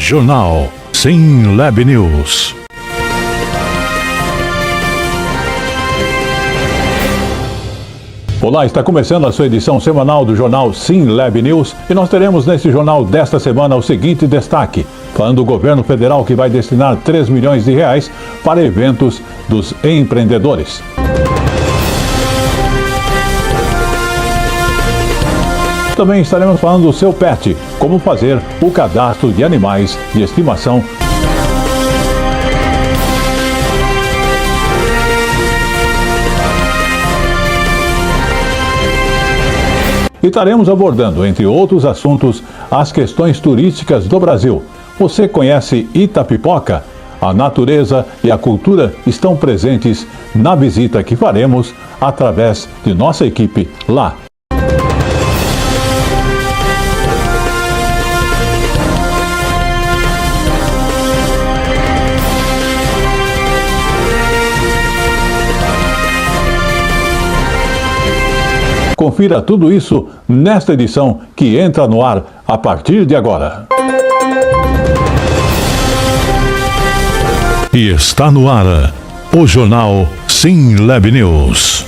Jornal SINLAB News. Olá, está começando a sua edição semanal do jornal SINLAB News e nós teremos nesse jornal desta semana o seguinte destaque, falando do governo federal que vai destinar 3 milhões de reais para eventos dos empreendedores. Também estaremos falando do seu pet, como fazer o cadastro de animais de estimação. E estaremos abordando, entre outros assuntos, as questões turísticas do Brasil. Você conhece Itapipoca? A natureza e a cultura estão presentes na visita que faremos através de nossa equipe lá. Confira tudo isso nesta edição que entra no ar a partir de agora. E está no ar o jornal SINLAB News.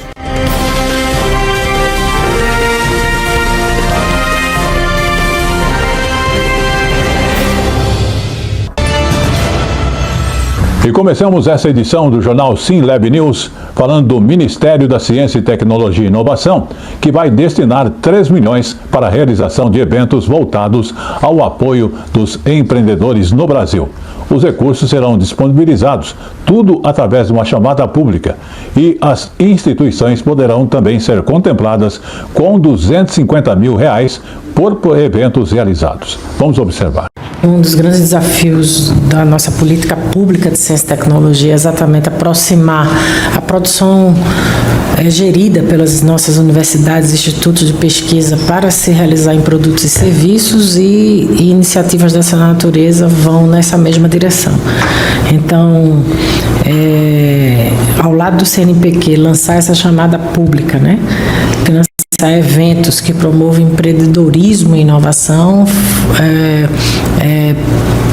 E começamos essa edição do jornal SINLAB News falando do Ministério da Ciência, Tecnologia e Inovação, que vai destinar 3 milhões para a realização de eventos voltados ao apoio dos empreendedores no Brasil. Os recursos serão disponibilizados, tudo através de uma chamada pública, e as instituições poderão também ser contempladas com R$ 250 mil por eventos realizados. Vamos observar. Um dos grandes desafios da nossa política pública de ciência e tecnologia é exatamente aproximar a produção gerida pelas nossas universidades e institutos de pesquisa para se realizar em produtos e serviços, e iniciativas dessa natureza vão nessa mesma direção. Então, ao lado do CNPq, lançar essa chamada pública, financiar eventos que promovam empreendedorismo e inovação,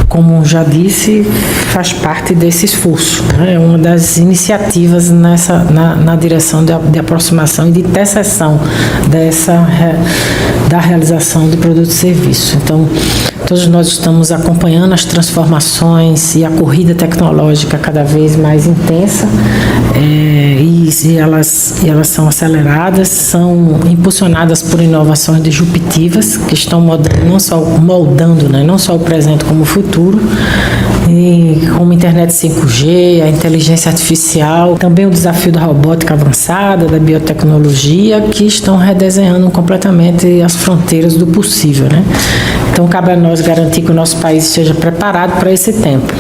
como já disse, faz parte desse esforço. É uma das iniciativas na direção de aproximação e de interseção da realização de produtos e serviços. Então, todos nós estamos acompanhando as transformações e a corrida tecnológica cada vez mais intensa, e elas são aceleradas, são impulsionadas por inovações disruptivas que estão moldando não só o presente como o futuro, e como a internet 5G, a inteligência artificial, também o desafio da robótica avançada, da biotecnologia, que estão redesenhando completamente as fronteiras do possível, Então, cabe a nós garantir que o nosso país esteja preparado para esse tempo.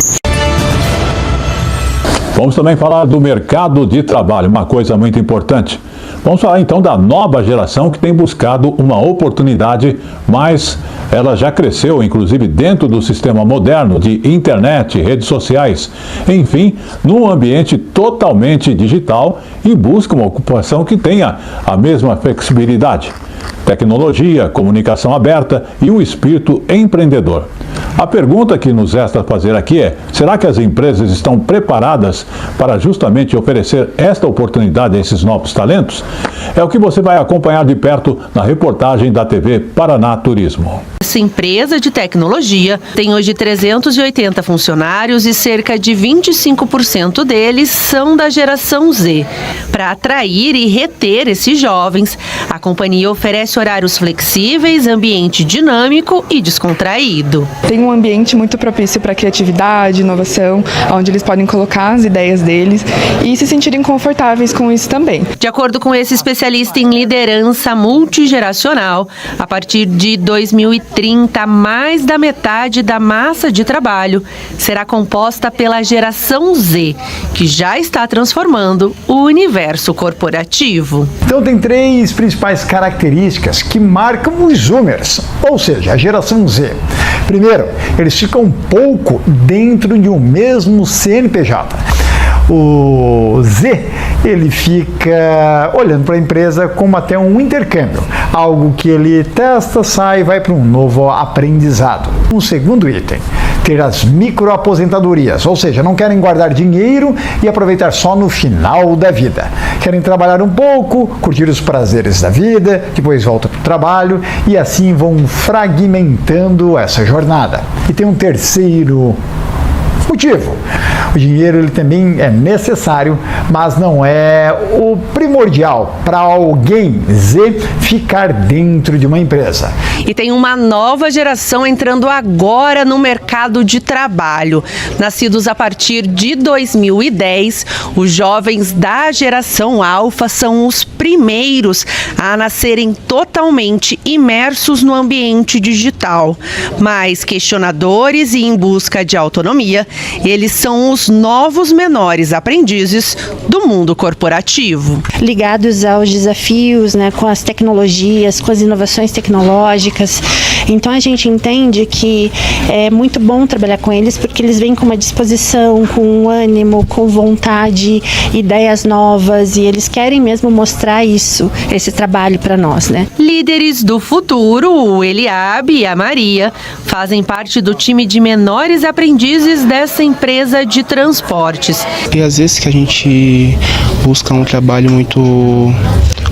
Vamos também falar do mercado de trabalho, uma coisa muito importante. Vamos falar então da nova geração que tem buscado uma oportunidade, mas ela já cresceu, inclusive, dentro do sistema moderno de internet, redes sociais, enfim, num ambiente totalmente digital, e busca uma ocupação que tenha a mesma flexibilidade, tecnologia, comunicação aberta e um espírito empreendedor. A pergunta que nos resta fazer aqui é: será que as empresas estão preparadas para justamente oferecer esta oportunidade a esses novos talentos? É o que você vai acompanhar de perto na reportagem da TV Paraná Turismo. Essa empresa de tecnologia tem hoje 380 funcionários e cerca de 25% deles são da geração Z. Para atrair e reter esses jovens, a companhia oferece horários flexíveis, ambiente dinâmico e descontraído. Tem um ambiente muito propício para criatividade, inovação, onde eles podem colocar as ideias deles e se sentirem confortáveis com isso também. De acordo com esse especialista em liderança multigeracional, a partir de 2030, mais da metade da massa de trabalho será composta pela geração Z, que já está transformando o universo corporativo. Então tem 3 principais características que marcam os Zoomers, ou seja, a geração Z. Primeiro, eles ficam pouco dentro de um mesmo CNPJ. O Z, ele fica olhando para a empresa como até um intercâmbio, algo que ele testa, sai e vai para um novo aprendizado. Um segundo item, ter as microaposentadorias, ou seja, não querem guardar dinheiro e aproveitar só no final da vida. Querem trabalhar um pouco, curtir os prazeres da vida, depois voltam para o trabalho e assim vão fragmentando essa jornada. E tem um terceiro motivo. O dinheiro ele também é necessário, mas não é o primordial para alguém Z ficar dentro de uma empresa. E tem uma nova geração entrando agora no mercado de trabalho. Nascidos a partir de 2010, os jovens da geração Alfa são os primeiros a nascerem totalmente imersos no ambiente digital. Mas questionadores e em busca de autonomia, eles são os novos menores aprendizes do mundo corporativo. Ligados aos desafios, né, com as tecnologias, com as inovações tecnológicas. Então a gente entende que é muito bom trabalhar com eles porque eles vêm com uma disposição, com um ânimo, com vontade, ideias novas e eles querem mesmo mostrar isso, esse trabalho para nós, né? Líderes do futuro, o Eliabe e a Maria, fazem parte do time de menores aprendizes dessa empresa de transportes. E às vezes que a gente busca um trabalho muito,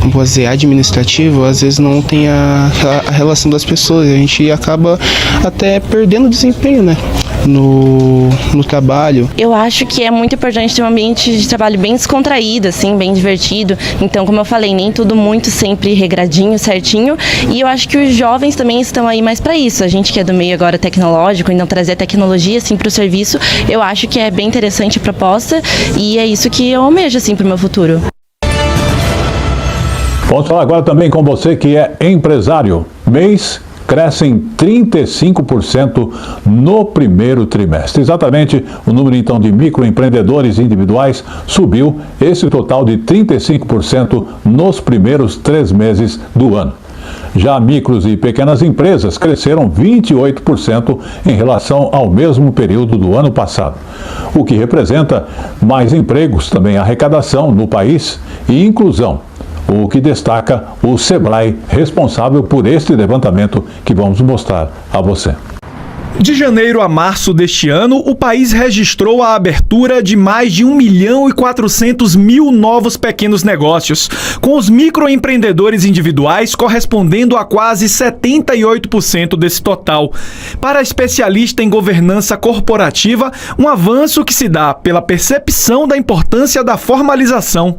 como vou dizer, administrativo, às vezes não tem a relação das pessoas, a gente acaba até perdendo desempenho, né? No trabalho. Eu acho que é muito importante ter um ambiente de trabalho bem descontraído, assim, bem divertido. Então, como eu falei, nem tudo muito sempre regradinho, certinho. E eu acho que os jovens também estão aí mais para isso. A gente que é do meio agora tecnológico, então trazer tecnologia assim para o serviço, eu acho que é bem interessante a proposta e é isso que eu almejo assim para o meu futuro. Vamos falar agora também com você que é empresário. Mês crescem 35% no primeiro trimestre. Exatamente, o número então de microempreendedores individuais subiu esse total de 35% nos primeiros 3 meses do ano. Já micros e pequenas empresas cresceram 28% em relação ao mesmo período do ano passado, o que representa mais empregos, também arrecadação no país e inclusão. O que destaca o Sebrae, responsável por este levantamento que vamos mostrar a você. De janeiro a março deste ano, o país registrou a abertura de mais de 1.400.000 novos pequenos negócios, com os microempreendedores individuais correspondendo a quase 78% desse total. Para a especialista em governança corporativa, um avanço que se dá pela percepção da importância da formalização.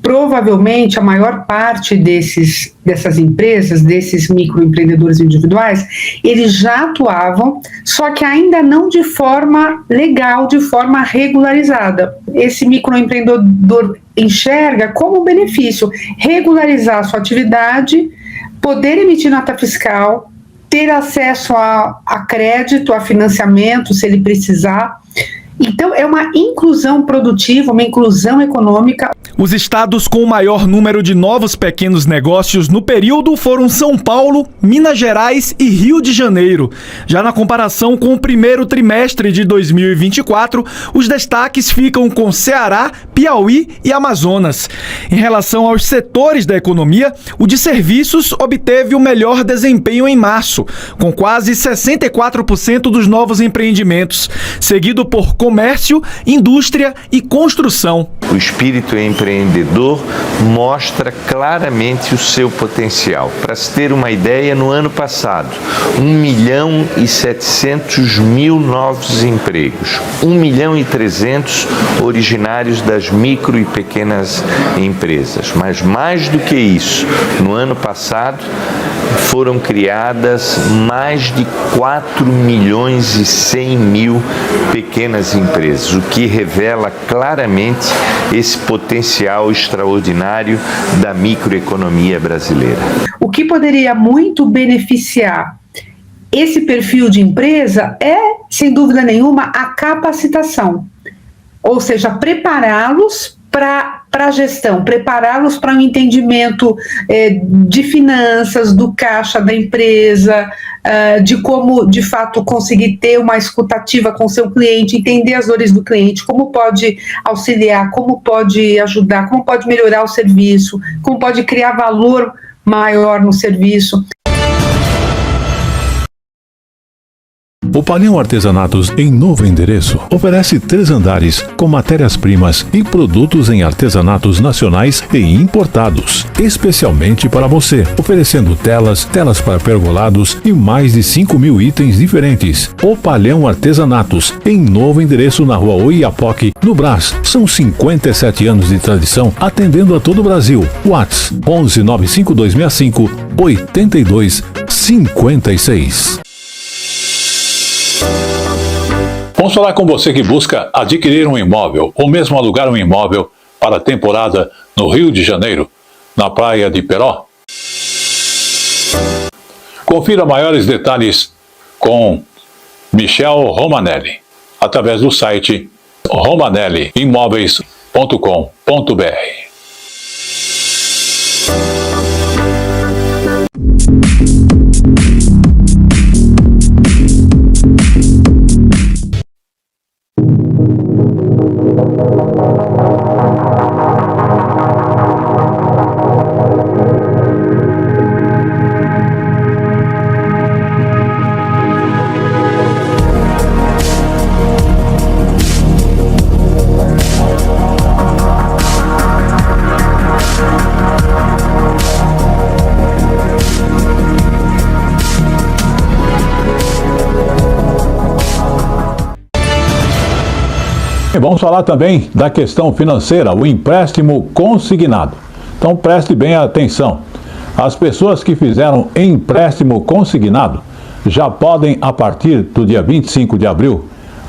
Provavelmente a maior parte dessas empresas, desses microempreendedores individuais, eles já atuavam, só que ainda não de forma legal, de forma regularizada. Esse microempreendedor enxerga como benefício regularizar a sua atividade, poder emitir nota fiscal, ter acesso a crédito, a financiamento, se ele precisar. Então, é uma inclusão produtiva, uma inclusão econômica. Os estados com o maior número de novos pequenos negócios no período foram São Paulo, Minas Gerais e Rio de Janeiro. Já na comparação com o primeiro trimestre de 2024, os destaques ficam com Ceará, Piauí e Amazonas. Em relação aos setores da economia, o de serviços obteve o melhor desempenho em março, com quase 64% dos novos empreendimentos, seguido por comércio, indústria e construção. O espírito empreendedor mostra claramente o seu potencial. Para se ter uma ideia, no ano passado, 1.700.000 novos empregos, 1.300.000 originários das micro e pequenas empresas. Mas mais do que isso, no ano passado, foram criadas mais de 4.100.000 pequenas empresas, o que revela claramente esse potencial extraordinário da microeconomia brasileira. O que poderia muito beneficiar esse perfil de empresa é, sem dúvida nenhuma, a capacitação, ou seja, prepará-los para a gestão, prepará-los para um entendimento de finanças, do caixa da empresa, de como, de fato, conseguir ter uma escutativa com seu cliente, entender as dores do cliente, como pode auxiliar, como pode ajudar, como pode melhorar o serviço, como pode criar valor maior no serviço. O Palião Artesanatos, em novo endereço, oferece 3 andares com matérias-primas e produtos em artesanatos nacionais e importados, especialmente para você, oferecendo telas para pergolados e mais de 5.000 itens diferentes. O Palião Artesanatos, em novo endereço na Rua Oiapoque, no Brás. São 57 anos de tradição, atendendo a todo o Brasil. WhatsApp 11 95265 8256. Vamos falar com você que busca adquirir um imóvel ou mesmo alugar um imóvel para a temporada no Rio de Janeiro, na praia de Peró. Confira maiores detalhes com Michel Romanelli, através do site romanelliimóveis.com.br. Vamos falar também da questão financeira, o empréstimo consignado. Então preste bem atenção. As pessoas que fizeram empréstimo consignado já podem, a partir do dia 25 de abril,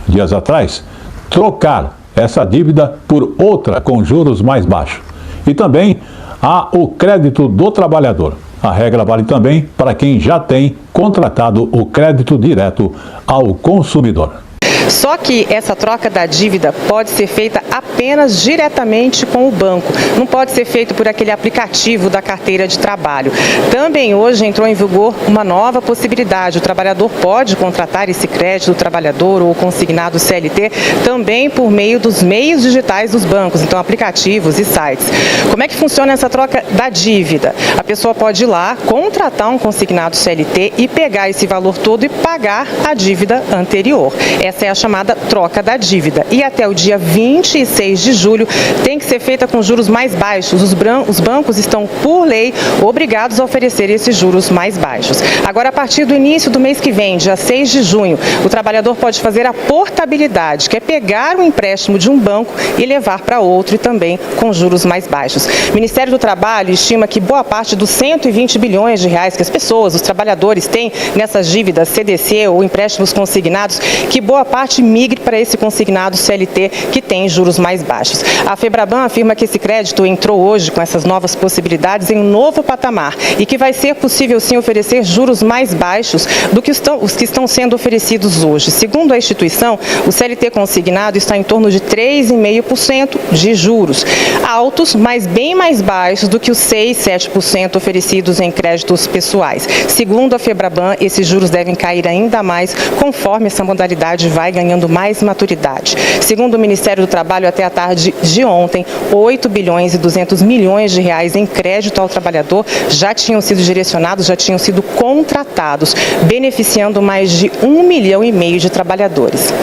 dias atrás, trocar essa dívida por outra com juros mais baixos. E também há o crédito do trabalhador. A regra vale também para quem já tem contratado o crédito direto ao consumidor. Só que essa troca da dívida pode ser feita apenas diretamente com o banco. Não pode ser feito por aquele aplicativo da carteira de trabalho. Também hoje entrou em vigor uma nova possibilidade. O trabalhador pode contratar esse crédito do trabalhador ou consignado CLT também por meio dos meios digitais dos bancos, então aplicativos e sites. Como é que funciona essa troca da dívida? A pessoa pode ir lá, contratar um consignado CLT e pegar esse valor todo e pagar a dívida anterior. Essa é a chamada troca da dívida. E até o dia 26 de julho tem que ser feita com juros mais baixos. Os bancos estão, por lei, obrigados a oferecer esses juros mais baixos. Agora, a partir do início do mês que vem, dia 6 de junho, o trabalhador pode fazer a portabilidade, que é pegar um empréstimo de um banco e levar para outro e também com juros mais baixos. O Ministério do Trabalho estima que boa parte dos 120 bilhões de reais que as pessoas, os trabalhadores, têm nessas dívidas CDC ou empréstimos consignados, que boa parte migre para esse consignado CLT que tem juros mais baixos. A Febraban afirma que esse crédito entrou hoje com essas novas possibilidades em um novo patamar e que vai ser possível sim oferecer juros mais baixos do que os que estão sendo oferecidos hoje. Segundo a instituição, o CLT consignado está em torno de 3,5% de juros, altos, mas bem mais baixos do que os 6,7% oferecidos em créditos pessoais. Segundo a Febraban, esses juros devem cair ainda mais conforme essa modalidade vai ganhando mais maturidade. Segundo o Ministério do Trabalho, até a tarde de ontem, 8 bilhões e 200 milhões de reais em crédito ao trabalhador já tinham sido direcionados, já tinham sido contratados, beneficiando mais de 1,5 milhão de trabalhadores.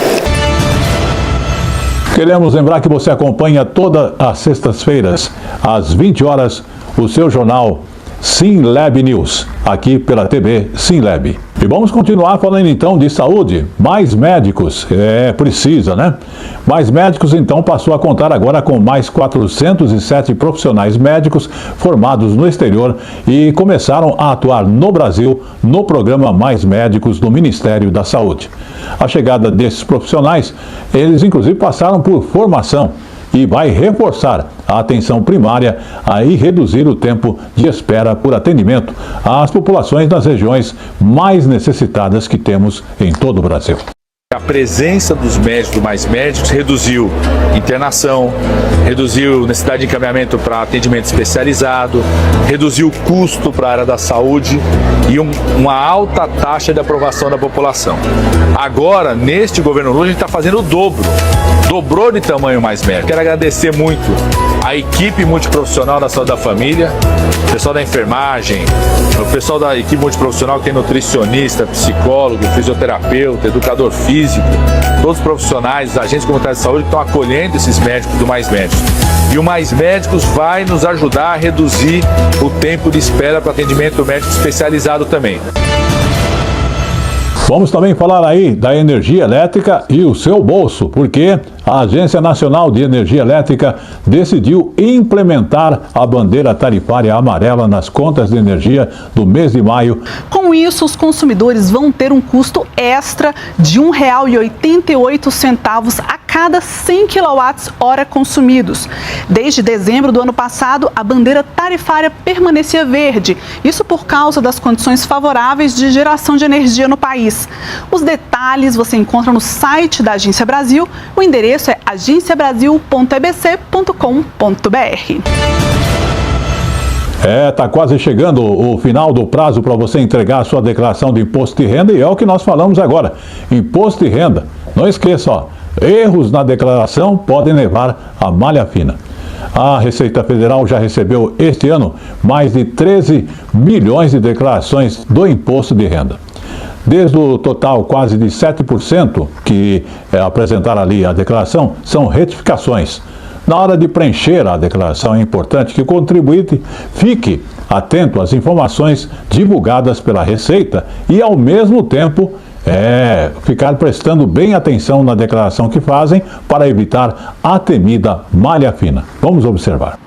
Queremos lembrar que você acompanha todas as sextas-feiras, às 20 horas, o seu jornal SimLab News, aqui pela TV SimLab. E vamos continuar falando então de saúde. Mais médicos, precisa, né? Mais médicos então passou a contar agora com mais 407 profissionais médicos formados no exterior e começaram a atuar no Brasil no programa Mais Médicos do Ministério da Saúde. A chegada desses profissionais, eles inclusive passaram por formação e vai reforçar a atenção primária e reduzir o tempo de espera por atendimento às populações das regiões mais necessitadas que temos em todo o Brasil. A presença dos médicos, do Mais Médicos, reduziu internação, reduziu necessidade de encaminhamento para atendimento especializado, reduziu o custo para a área da saúde e uma alta taxa de aprovação da população. Agora, neste governo Lula, a gente está fazendo o dobro. Dobrou de tamanho o Mais Médicos. Quero agradecer muito a equipe multiprofissional da saúde da família, o pessoal da enfermagem, o pessoal da equipe multiprofissional que tem nutricionista, psicólogo, fisioterapeuta, educador físico, todos os profissionais, agentes comunitários de saúde que estão acolhendo esses médicos do Mais Médicos. E o Mais Médicos vai nos ajudar a reduzir o tempo de espera para atendimento médico especializado também. Vamos também falar aí da energia elétrica e o seu bolso, porque a Agência Nacional de Energia Elétrica decidiu implementar a bandeira tarifária amarela nas contas de energia do mês de maio. Com isso, os consumidores vão ter um custo extra de R$ 1,88 a cada 100 kWh consumidos. Desde dezembro do ano passado, a bandeira tarifária permanecia verde, isso por causa das condições favoráveis de geração de energia no país. Os detalhes você encontra no site da Agência Brasil, o endereço é agenciabrasil.ebc.com.br. Tá quase chegando o final do prazo para você entregar a sua declaração de imposto de renda e é o que nós falamos agora. Imposto de renda. Não esqueça, ó, erros na declaração podem levar a malha fina. A Receita Federal já recebeu este ano mais de 13 milhões de declarações do imposto de renda. Desde o total quase de 7% que apresentaram ali a declaração, são retificações. Na hora de preencher a declaração é importante que o contribuinte fique atento às informações divulgadas pela Receita e, ao mesmo tempo, ficar prestando bem atenção na declaração que fazem para evitar a temida malha fina. Vamos observar.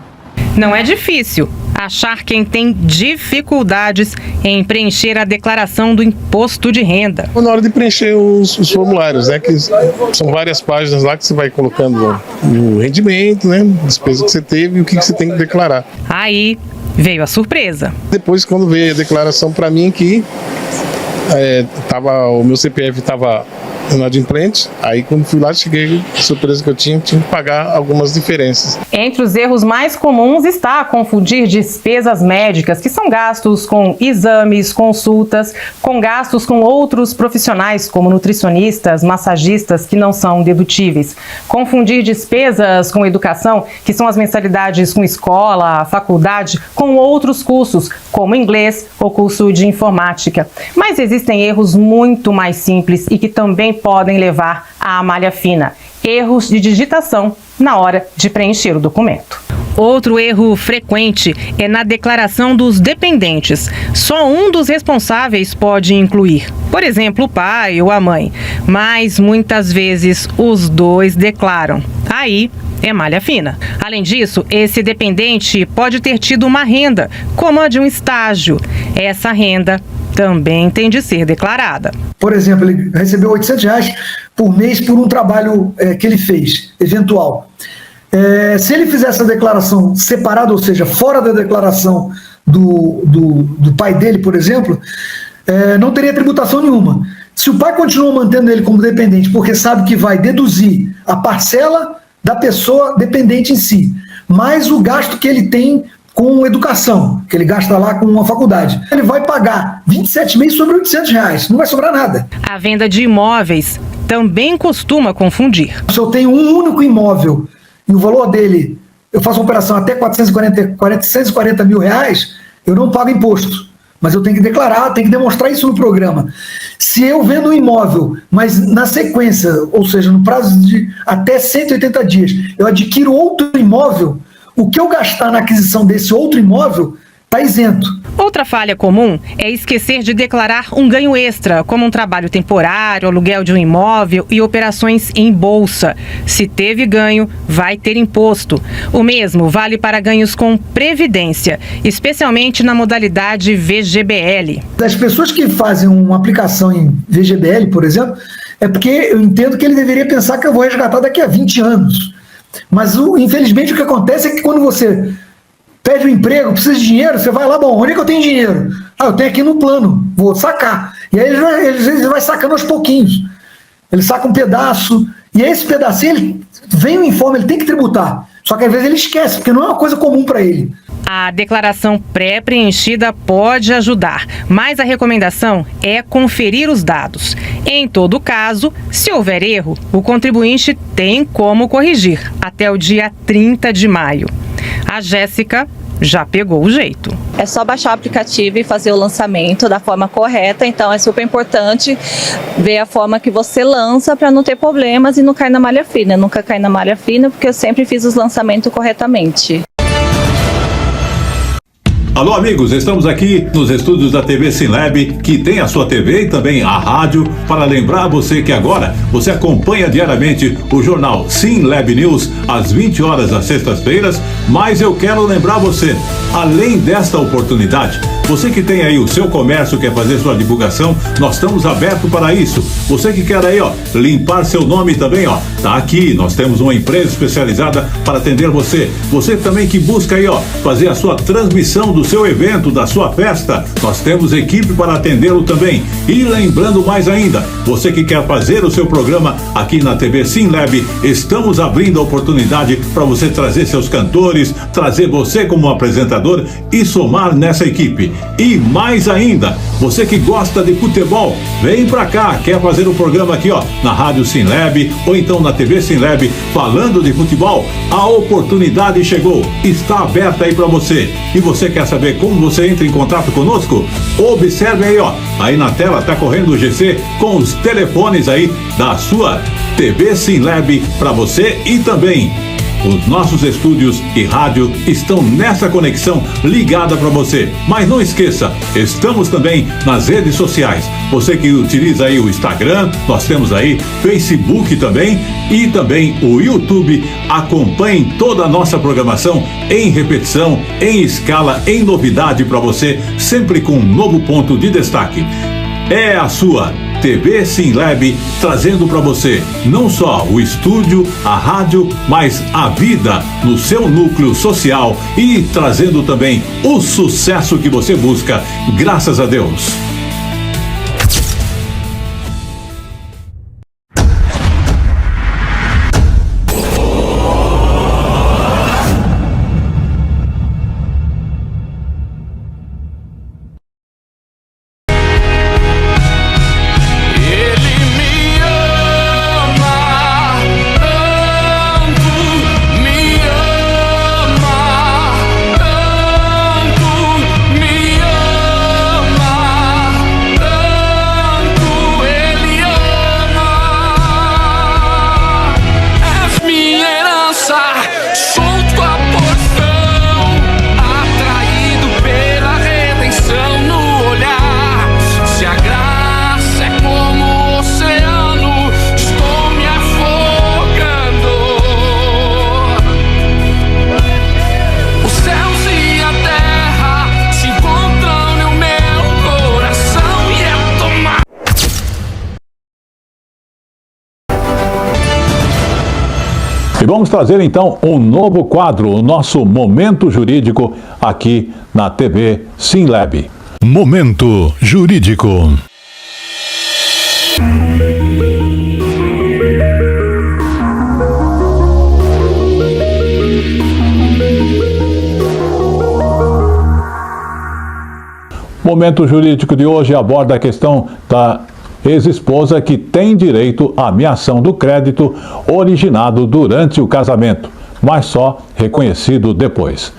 Não é difícil achar quem tem dificuldades em preencher a declaração do imposto de renda. Na hora de preencher os formulários, né, que são várias páginas lá que você vai colocando o rendimento, né, despesa que você teve e o que você tem que declarar. Aí veio a surpresa. Depois, quando veio a declaração para mim aqui, o meu CPF estava inadimplente, aí quando fui lá, cheguei, a surpresa que eu tinha que pagar algumas diferenças. Entre os erros mais comuns está confundir despesas médicas, que são gastos com exames, consultas, com gastos com outros profissionais, como nutricionistas, massagistas, que não são dedutíveis. Confundir despesas com educação, que são as mensalidades com escola, faculdade, com outros cursos, como inglês ou curso de informática. Mas existem erros muito mais simples e que também podem levar à malha fina. Erros de digitação na hora de preencher o documento. Outro erro frequente é na declaração dos dependentes. Só um dos responsáveis pode incluir, por exemplo, o pai ou a mãe, mas muitas vezes os dois declaram. Aí é malha fina. Além disso, esse dependente pode ter tido uma renda, como a de um estágio. Essa renda também tem de ser declarada. Por exemplo, ele recebeu R$800 por mês por um trabalho que ele fez, eventual. Se ele fizer essa declaração separada, ou seja, fora da declaração do pai dele, por exemplo, não teria tributação nenhuma. Se o pai continua mantendo ele como dependente, porque sabe que vai deduzir a parcela da pessoa dependente em si, mais o gasto que ele tem com educação, que ele gasta lá com uma faculdade, ele vai pagar 27 meses sobre R$800, não vai sobrar nada. A venda de imóveis também costuma confundir. Se eu tenho um único imóvel e o valor dele, eu faço uma operação até 440 mil reais, eu não pago imposto. Mas eu tenho que declarar, tenho que demonstrar isso no programa. Se eu vendo um imóvel, mas na sequência, ou seja, no prazo de até 180 dias, eu adquiro outro imóvel, o que eu gastar na aquisição desse outro imóvel está isento. Outra falha comum é esquecer de declarar um ganho extra, como um trabalho temporário, aluguel de um imóvel e operações em bolsa. Se teve ganho, vai ter imposto. O mesmo vale para ganhos com previdência, especialmente na modalidade VGBL. Das pessoas que fazem uma aplicação em VGBL, por exemplo, é porque eu entendo que ele deveria pensar que eu vou resgatar daqui a 20 anos. Mas, infelizmente, o que acontece é que quando você pede um emprego, precisa de dinheiro, você vai lá, bom, onde é que eu tenho dinheiro? Eu tenho aqui no plano, vou sacar. E aí ele vai sacando aos pouquinhos. Ele saca um pedaço, e esse pedacinho, ele vem o informe, ele tem que tributar. Só que às vezes ele esquece, porque não é uma coisa comum para ele. A declaração pré-preenchida pode ajudar, mas a recomendação é conferir os dados. Em todo caso, se houver erro, o contribuinte tem como corrigir até o dia 30 de maio. A Jéssica já pegou o jeito. É só baixar o aplicativo e fazer o lançamento da forma correta, então é super importante ver a forma que você lança para não ter problemas e não cair na malha fina. Eu nunca caí na malha fina porque eu sempre fiz os lançamentos corretamente. Alô, amigos, estamos aqui nos estúdios da TV SimLab, que tem a sua TV e também a rádio, para lembrar você que agora você acompanha diariamente o jornal SimLab News às 20 horas às sextas-feiras, mas eu quero lembrar você, além desta oportunidade, você que tem aí o seu comércio, quer fazer sua divulgação, nós estamos abertos para isso. Você que quer aí, limpar seu nome também, tá aqui, nós temos uma empresa especializada para atender você. Você também que busca aí, fazer a sua transmissão do seu evento, da sua festa, nós temos equipe para atendê-lo também. E lembrando mais ainda, você que quer fazer o seu programa aqui na TV SimLab, estamos abrindo a oportunidade para você trazer seus cantores, trazer você como apresentador e somar nessa equipe. E mais ainda, você que gosta de futebol, vem pra cá, quer fazer um programa aqui, na Rádio SimLab ou então na TV SimLab falando de futebol, a oportunidade chegou, está aberta aí pra você. E você quer saber como você entra em contato conosco? Observe aí, aí na tela tá correndo o GC com os telefones aí da sua TV SimLab pra você e também os nossos estúdios e rádio estão nessa conexão ligada para você. Mas não esqueça, estamos também nas redes sociais. Você que utiliza aí o Instagram, nós temos aí Facebook também e também o YouTube. Acompanhe toda a nossa programação em repetição, em escala, em novidade para você, sempre com um novo ponto de destaque. É a sua TV SimLab trazendo para você não só o estúdio, a rádio, mas a vida no seu núcleo social e trazendo também o sucesso que você busca, graças a Deus. E vamos trazer então um novo quadro, o nosso Momento Jurídico, aqui na TV SimLab. Momento Jurídico. Momento Jurídico de hoje aborda a questão da ex-esposa que tem direito à ameação do crédito originado durante o casamento, mas só reconhecido depois.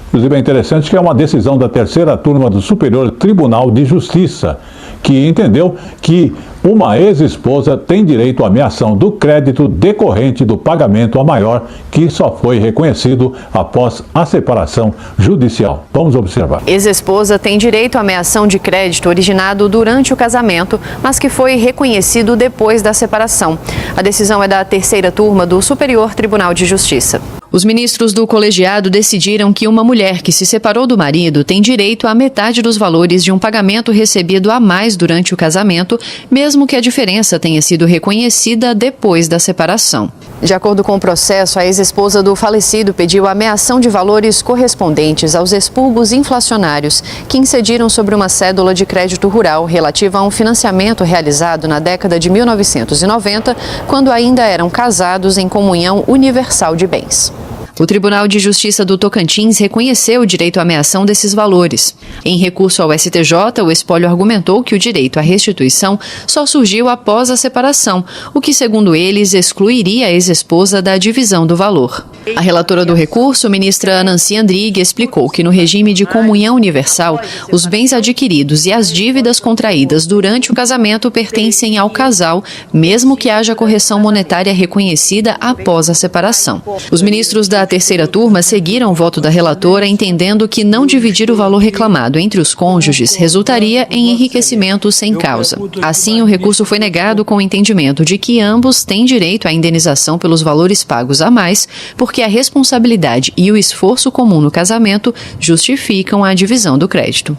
Inclusive é interessante que é uma decisão da terceira turma do Superior Tribunal de Justiça, que entendeu que uma ex-esposa tem direito à ameação do crédito decorrente do pagamento a maior, que só foi reconhecido após a separação judicial. Vamos observar. Ex-esposa tem direito à ameação de crédito originado durante o casamento, mas que foi reconhecido depois da separação. A decisão é da terceira turma do Superior Tribunal de Justiça. Os ministros do colegiado decidiram que uma mulher que se separou do marido tem direito à metade dos valores de um pagamento recebido a mais durante o casamento, mesmo que a diferença tenha sido reconhecida depois da separação. De acordo com o processo, a ex-esposa do falecido pediu a meação de valores correspondentes aos expurgos inflacionários que incidiram sobre uma cédula de crédito rural relativa a um financiamento realizado na década de 1990, quando ainda eram casados em comunhão universal de bens. O Tribunal de Justiça do Tocantins reconheceu o direito à meação desses valores. Em recurso ao STJ, o espólio argumentou que o direito à restituição só surgiu após a separação, o que, segundo eles, excluiria a ex-esposa da divisão do valor. A relatora do recurso, ministra Nancy Andrighi, explicou que no regime de comunhão universal, os bens adquiridos e as dívidas contraídas durante o casamento pertencem ao casal, mesmo que haja correção monetária reconhecida após a separação. Os ministros da terceira turma seguiram o voto da relatora, entendendo que não dividir o valor reclamado entre os cônjuges resultaria em enriquecimento sem causa. Assim, o recurso foi negado com o entendimento de que ambos têm direito à indenização pelos valores pagos a mais, porque a responsabilidade e o esforço comum no casamento justificam a divisão do crédito.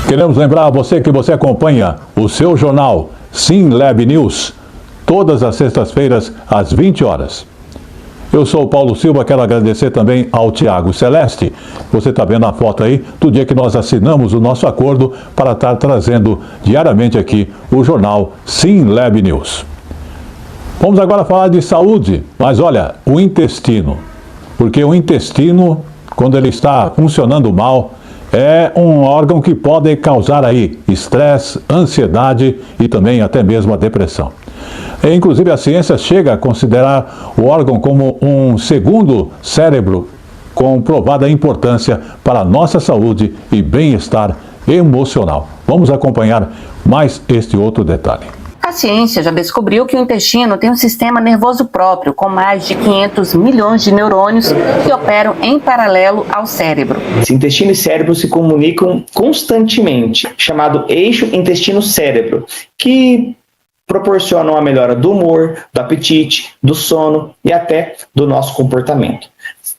Queremos lembrar a você que você acompanha o seu jornal SimLab News todas as sextas-feiras às 20 horas. Eu sou o Paulo Silva, quero agradecer também ao Tiago Celeste. Você está vendo a foto aí do dia que nós assinamos o nosso acordo para estar trazendo diariamente aqui o jornal SimLab News. Vamos agora falar de saúde, mas olha, o intestino. Porque o intestino, quando ele está funcionando mal, é um órgão que pode causar aí estresse, ansiedade e também até mesmo a depressão. Inclusive a ciência chega a considerar o órgão como um segundo cérebro com provada importância para a nossa saúde e bem-estar emocional. Vamos acompanhar mais este outro detalhe. A ciência já descobriu que o intestino tem um sistema nervoso próprio, com mais de 500 milhões de neurônios que operam em paralelo ao cérebro. Esse intestino e cérebro se comunicam constantemente, chamado eixo intestino-cérebro, que proporcionam a melhora do humor, do apetite, do sono e até do nosso comportamento.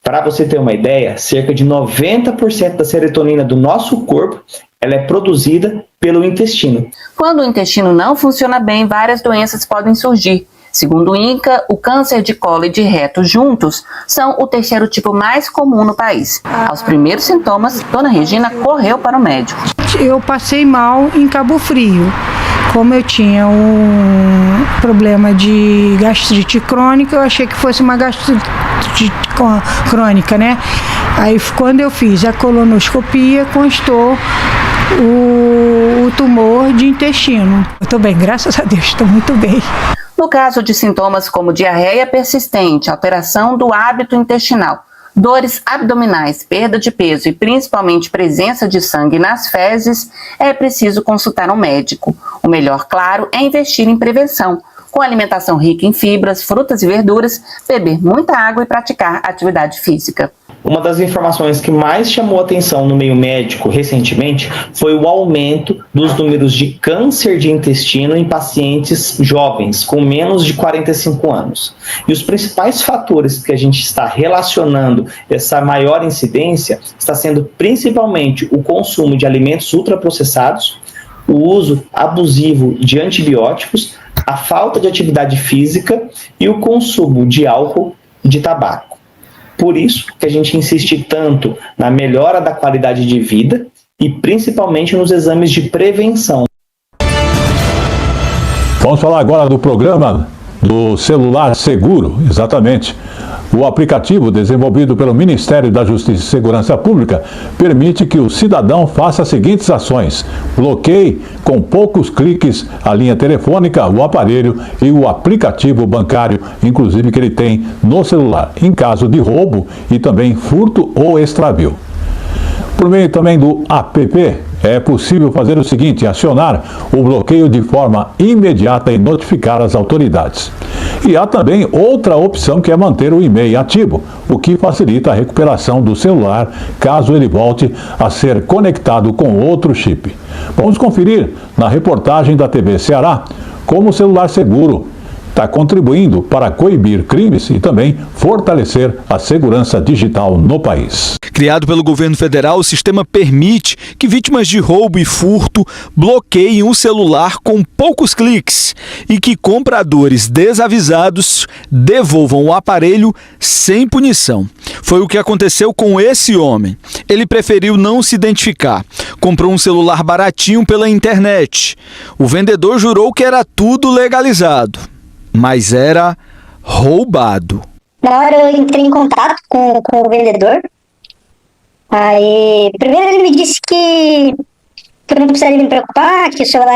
Para você ter uma ideia, cerca de 90% da serotonina do nosso corpo ela é produzida pelo intestino. Quando o intestino não funciona bem, várias doenças podem surgir. Segundo o INCA, o câncer de colo e de reto juntos são o terceiro tipo mais comum no país. Aos primeiros sintomas, Dona Regina correu para o médico. Eu passei mal em Cabo Frio. Como eu tinha um problema de gastrite crônica, eu achei que fosse uma gastrite crônica, né? Aí quando eu fiz a colonoscopia, constou o tumor de intestino. Eu estou bem, graças a Deus, estou muito bem. No caso de sintomas como diarreia persistente, alteração do hábito intestinal, dores abdominais, perda de peso e principalmente presença de sangue nas fezes, é preciso consultar um médico. O melhor, claro, é investir em prevenção, com alimentação rica em fibras, frutas e verduras, beber muita água e praticar atividade física. Uma das informações que mais chamou atenção no meio médico recentemente foi o aumento dos números de câncer de intestino em pacientes jovens, com menos de 45 anos. E os principais fatores que a gente está relacionando essa maior incidência está sendo principalmente o consumo de alimentos ultraprocessados, o uso abusivo de antibióticos, a falta de atividade física e o consumo de álcool e de tabaco. Por isso que a gente insiste tanto na melhora da qualidade de vida e principalmente nos exames de prevenção. Vamos falar agora do programa do celular seguro, exatamente. O aplicativo desenvolvido pelo Ministério da Justiça e Segurança Pública permite que o cidadão faça as seguintes ações: bloqueie com poucos cliques a linha telefônica, o aparelho e o aplicativo bancário, inclusive que ele tem no celular, em caso de roubo e também furto ou extravio. Por meio também do app, é possível fazer o seguinte: acionar o bloqueio de forma imediata e notificar as autoridades. E há também outra opção, que é manter o e-mail ativo, o que facilita a recuperação do celular caso ele volte a ser conectado com outro chip. Vamos conferir na reportagem da TV Ceará como o celular seguro está contribuindo para coibir crimes e também fortalecer a segurança digital no país. Criado pelo governo federal, o sistema permite que vítimas de roubo e furto bloqueiem um celular com poucos cliques e que compradores desavisados devolvam o aparelho sem punição. Foi o que aconteceu com esse homem. Ele preferiu não se identificar. Comprou um celular baratinho pela internet. O vendedor jurou que era tudo legalizado, mas era roubado. Na hora eu entrei em contato com o vendedor. Aí, primeiro ele me disse que eu não precisaria me preocupar, que o celular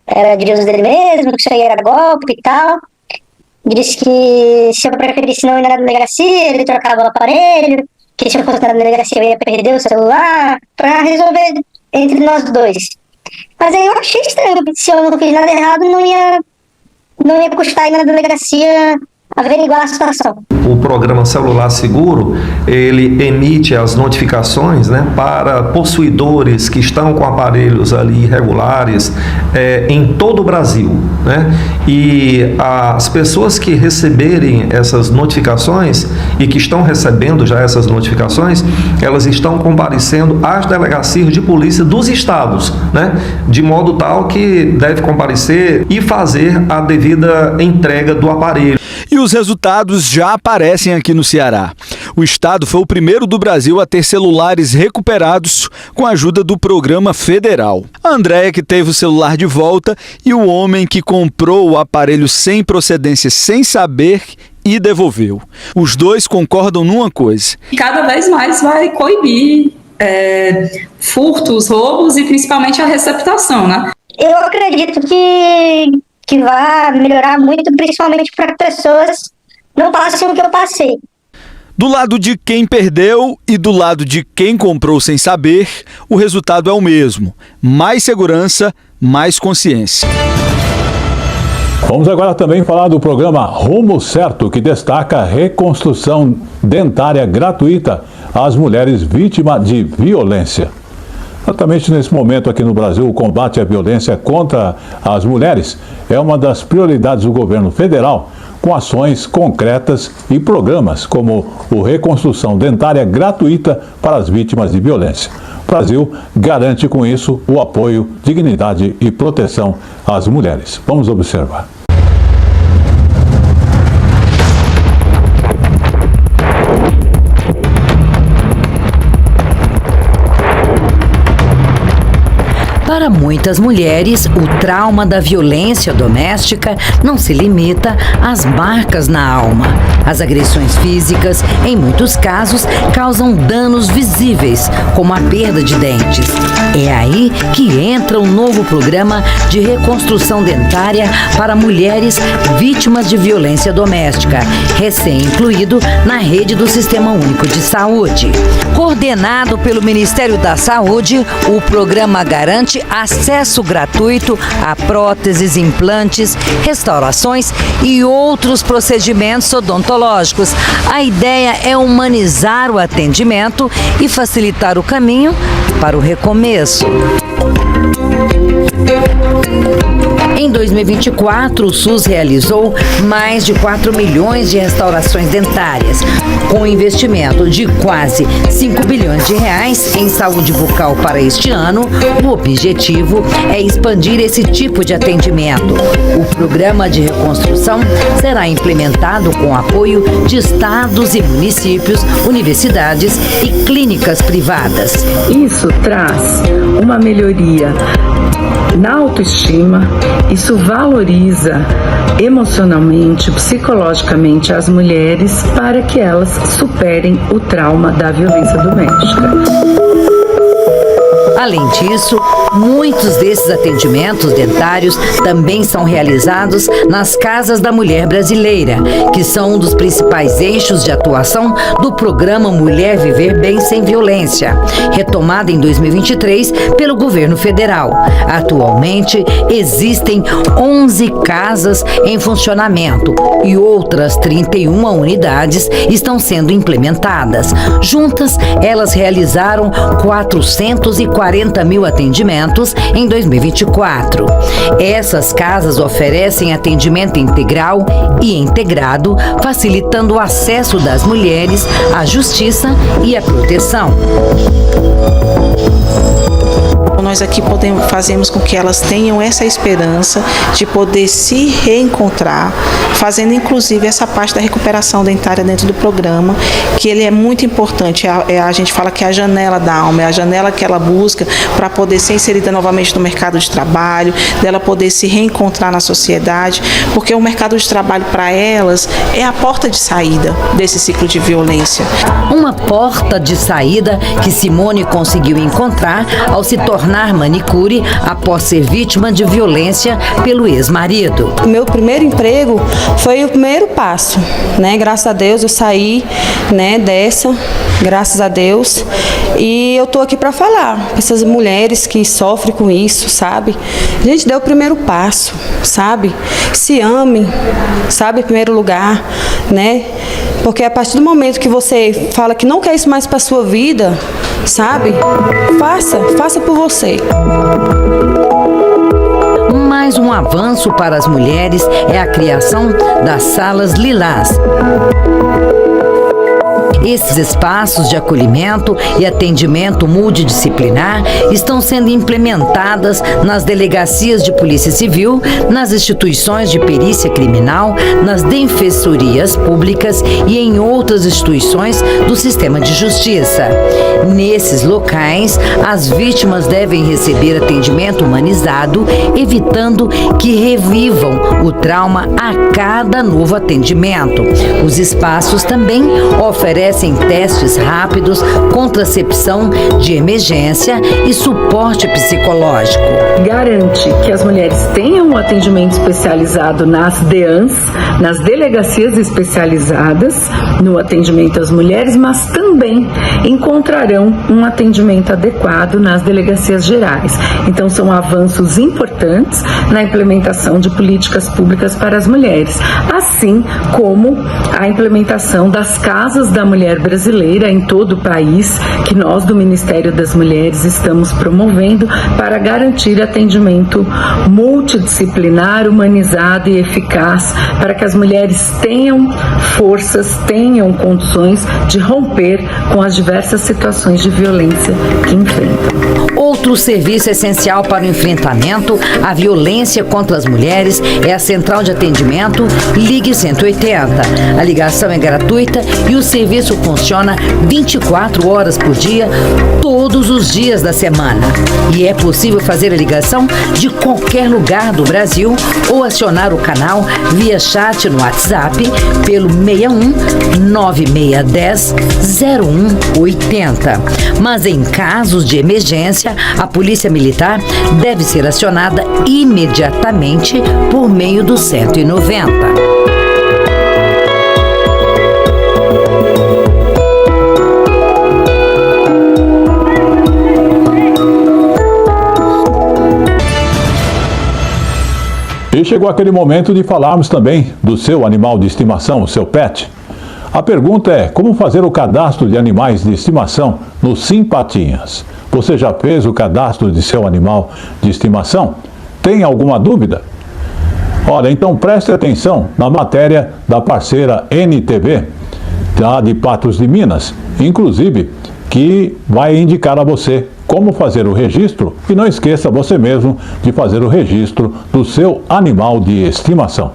era de uso dele mesmo, que isso aí era golpe e tal. Disse que se eu preferisse não ir na delegacia, ele trocava o aparelho, que se eu fosse na delegacia eu ia perder o celular, pra resolver entre nós dois. Mas aí eu achei estranho, porque se eu não fiz nada errado, não ia custar ir na delegacia averiguar a situação. O programa Celular Seguro, ele emite as notificações, né, para possuidores que estão com aparelhos ali irregulares em todo o Brasil, né? E as pessoas que receberem essas notificações e que estão recebendo já essas notificações, elas estão comparecendo às delegacias de polícia dos estados, né? De modo tal que deve comparecer e fazer a devida entrega do aparelho. E os resultados já aparecem aqui no Ceará. O estado foi o primeiro do Brasil a ter celulares recuperados com a ajuda do programa federal. A Andréia, que teve o celular de volta, e o homem que comprou o aparelho sem procedência, sem saber, e devolveu. Os dois concordam numa coisa: cada vez mais vai coibir furtos, roubos e principalmente a receptação, né? Eu acredito que vai melhorar muito, principalmente para pessoas não passem o que eu passei. Do lado de quem perdeu e do lado de quem comprou sem saber, o resultado é o mesmo: mais segurança, mais consciência. Vamos agora também falar do programa Rumo Certo, que destaca a reconstrução dentária gratuita às mulheres vítimas de violência. Exatamente nesse momento aqui no Brasil, o combate à violência contra as mulheres é uma das prioridades do governo federal, com ações concretas e programas como o Reconstrução Dentária Gratuita para as Vítimas de Violência. O Brasil garante com isso o apoio, dignidade e proteção às mulheres. Vamos observar. Para muitas mulheres, o trauma da violência doméstica não se limita às marcas na alma. As agressões físicas, em muitos casos, causam danos visíveis, como a perda de dentes. É aí que entra um novo programa de reconstrução dentária para mulheres vítimas de violência doméstica, recém-incluído na rede do Sistema Único de Saúde. Coordenado pelo Ministério da Saúde, o programa garante acesso gratuito a próteses, implantes, restaurações e outros procedimentos odontológicos. A ideia é humanizar o atendimento e facilitar o caminho para o recomeço. Em 2024, o SUS realizou mais de 4 milhões de restaurações dentárias, com investimento de quase 5 bilhões de reais em saúde bucal para este ano. O objetivo é expandir esse tipo de atendimento. O programa de reconstrução será implementado com apoio de estados e municípios, universidades e clínicas privadas. Isso traz uma melhoria na autoestima, isso valoriza emocionalmente, psicologicamente as mulheres para que elas superem o trauma da violência doméstica. Além disso, muitos desses atendimentos dentários também são realizados nas Casas da Mulher Brasileira, que são um dos principais eixos de atuação do programa Mulher Viver Bem Sem Violência, retomado em 2023 pelo governo federal. Atualmente, existem 11 casas em funcionamento e outras 31 unidades estão sendo implementadas. Juntas, elas realizaram 440 40 mil atendimentos em 2024. Essas casas oferecem atendimento integral e integrado, facilitando o acesso das mulheres à justiça e à proteção. Nós aqui fazemos com que elas tenham essa esperança de poder se reencontrar, fazendo inclusive essa parte da recuperação dentária dentro do programa, que ele é muito importante. A gente fala que é a janela da alma, é a janela que ela busca para poder ser inserida novamente no mercado de trabalho, dela poder se reencontrar na sociedade, porque o mercado de trabalho para elas é a porta de saída desse ciclo de violência. Uma porta de saída que Simone conseguiu encontrar ao se tornar manicure após ser vítima de violência pelo ex-marido. Meu primeiro emprego foi o primeiro passo, né? Graças a Deus eu saí, né, dessa, graças a Deus. E eu tô aqui para falar para essas mulheres que sofrem com isso, sabe? A gente deu o primeiro passo, sabe? Se ame, sabe, em primeiro lugar, né? Porque a partir do momento que você fala que não quer isso mais para sua vida, sabe? Faça por você. Mais um avanço para as mulheres é a criação das salas lilás. Esses espaços de acolhimento e atendimento multidisciplinar estão sendo implementadas nas delegacias de polícia civil, nas instituições de perícia criminal, nas defensorias públicas e em outras instituições do sistema de justiça. Nesses locais, as vítimas devem receber atendimento humanizado, evitando que revivam o trauma a cada novo atendimento. Os espaços também oferecem testes rápidos, contracepção de emergência e suporte psicológico. Garante que as mulheres tenham um atendimento especializado nas DEANs, nas delegacias especializadas no atendimento às mulheres, mas também encontrarão um atendimento adequado nas delegacias gerais. Então são avanços importantes na implementação de políticas públicas para as mulheres, assim como a implementação das casas da mulher brasileira em todo o país, que nós do Ministério das Mulheres estamos promovendo para garantir atendimento multidisciplinar, humanizado e eficaz, para que as mulheres tenham forças, tenham condições de romper com as diversas situações de violência que enfrentam. Outro serviço essencial para o enfrentamento à violência contra as mulheres é a Central de Atendimento Ligue 180. A ligação é gratuita e o serviço funciona 24 horas por dia, todos os dias da semana. E é possível fazer a ligação de qualquer lugar do Brasil ou acionar o canal via chat no WhatsApp pelo 61 9610 0180. Mas em casos de emergência, a Polícia Militar deve ser acionada imediatamente por meio do 190. E chegou aquele momento de falarmos também do seu animal de estimação, o seu pet. A pergunta é: como fazer o cadastro de animais de estimação no Simpatinhas? Você já fez o cadastro de seu animal de estimação? Tem alguma dúvida? Olha, então preste atenção na matéria da parceira NTV, de Patos de Minas, inclusive, que vai indicar a você como fazer o registro, e não esqueça você mesmo de fazer o registro do seu animal de estimação.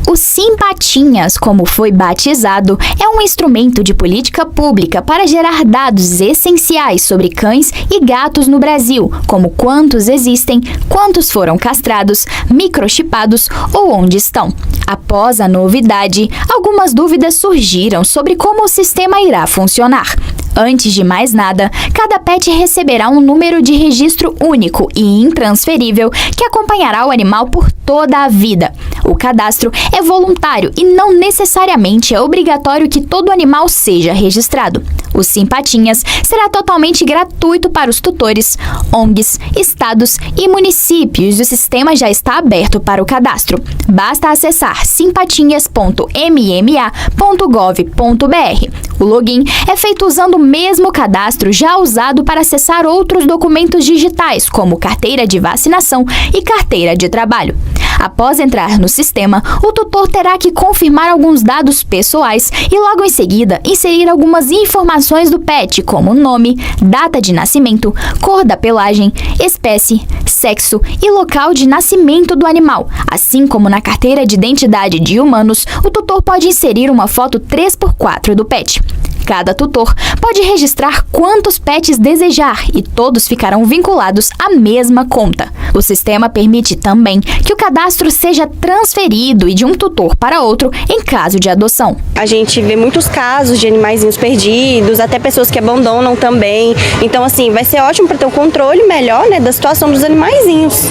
O Simpatinhas, como foi batizado, é um instrumento de política pública para gerar dados essenciais sobre cães e gatos no Brasil, como quantos existem, quantos foram castrados, microchipados ou onde estão. Após a novidade, algumas dúvidas surgiram sobre como o sistema irá funcionar. Antes de mais nada, cada pet receberá um número de registro único e intransferível que acompanhará o animal por toda a vida. O cadastro é voluntário e não necessariamente é obrigatório que todo animal seja registrado. O Simpatinhas será totalmente gratuito para os tutores, ONGs, estados e municípios e o sistema já está aberto para o cadastro. Basta acessar simpatinhas.mma.gov.br. O login é feito usando o mesmo cadastro já usado para acessar outros documentos digitais, como carteira de vacinação e carteira de trabalho. Após entrar no sistema, o tutor terá que confirmar alguns dados pessoais e logo em seguida inserir algumas informações do pet, como nome, data de nascimento, cor da pelagem, espécie, sexo e local de nascimento do animal. Assim como na carteira de identidade de humanos, o tutor pode inserir uma foto 3x4 do pet. Cada tutor pode registrar quantos pets desejar e todos ficarão vinculados à mesma conta. O sistema permite também que o cadastro seja transferido de um tutor para outro em caso de adoção. A gente vê muitos casos de animaizinhos perdidos, até pessoas que abandonam também. Então, assim, vai ser ótimo para ter um controle melhor, né, da situação dos animaizinhos.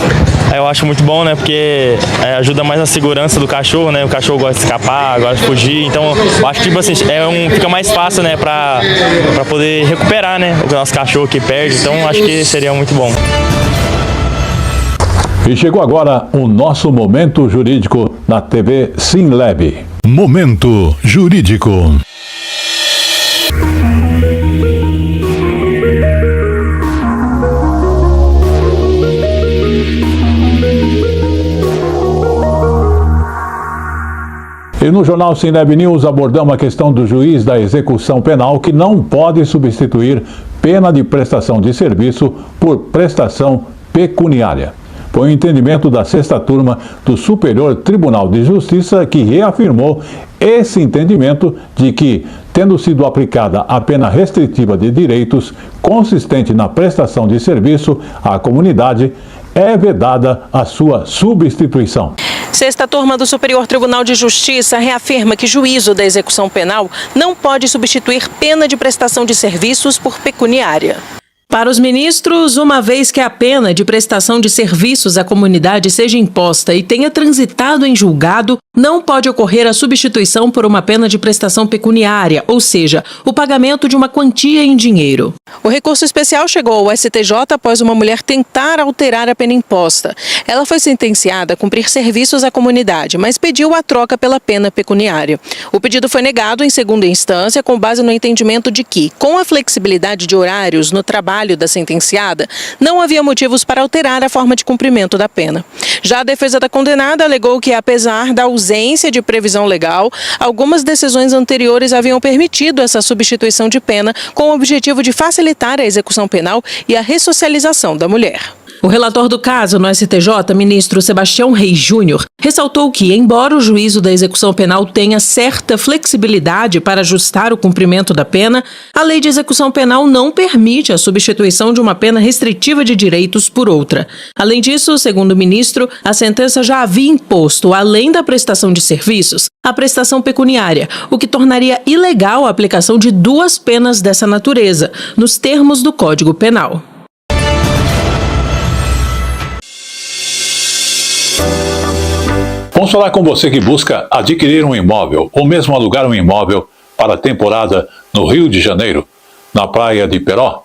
Eu acho muito bom, né, porque ajuda mais na segurança do cachorro, né, o cachorro gosta de escapar, gosta de fugir, então eu acho que tipo assim, fica mais fácil, né, pra poder recuperar, né, o nosso cachorro que perde, então acho que seria muito bom. E chegou agora o nosso Momento Jurídico na TV SimLab. Momento Jurídico. E no jornal SimLab News abordamos a questão do juiz da execução penal que não pode substituir pena de prestação de serviço por prestação pecuniária. Foi o entendimento da 6ª turma do Superior Tribunal de Justiça que reafirmou esse entendimento de que, tendo sido aplicada a pena restritiva de direitos consistente na prestação de serviço à comunidade, é vedada a sua substituição. 6ª turma do Superior Tribunal de Justiça reafirma que juízo da execução penal não pode substituir pena de prestação de serviços por pecuniária. Para os ministros, uma vez que a pena de prestação de serviços à comunidade seja imposta e tenha transitado em julgado, não pode ocorrer a substituição por uma pena de prestação pecuniária, ou seja, o pagamento de uma quantia em dinheiro. O recurso especial chegou ao STJ após uma mulher tentar alterar a pena imposta. Ela foi sentenciada a cumprir serviços à comunidade, mas pediu a troca pela pena pecuniária. O pedido foi negado em segunda instância com base no entendimento de que, com a flexibilidade de horários no trabalho da sentenciada, não havia motivos para alterar a forma de cumprimento da pena. Já a defesa da condenada alegou que, apesar da ausência de previsão legal, algumas decisões anteriores haviam permitido essa substituição de pena com o objetivo de facilitar a execução penal e a ressocialização da mulher. O relator do caso no STJ, ministro Sebastião Reis Júnior, ressaltou que, embora o juízo da execução penal tenha certa flexibilidade para ajustar o cumprimento da pena, a lei de execução penal não permite a substituição de uma pena restritiva de direitos por outra. Além disso, segundo o ministro, a sentença já havia imposto, além da prestação de serviços, a prestação pecuniária, o que tornaria ilegal a aplicação de duas penas dessa natureza, nos termos do Código Penal. Vamos falar com você que busca adquirir um imóvel ou mesmo alugar um imóvel para a temporada no Rio de Janeiro, na praia de Peró.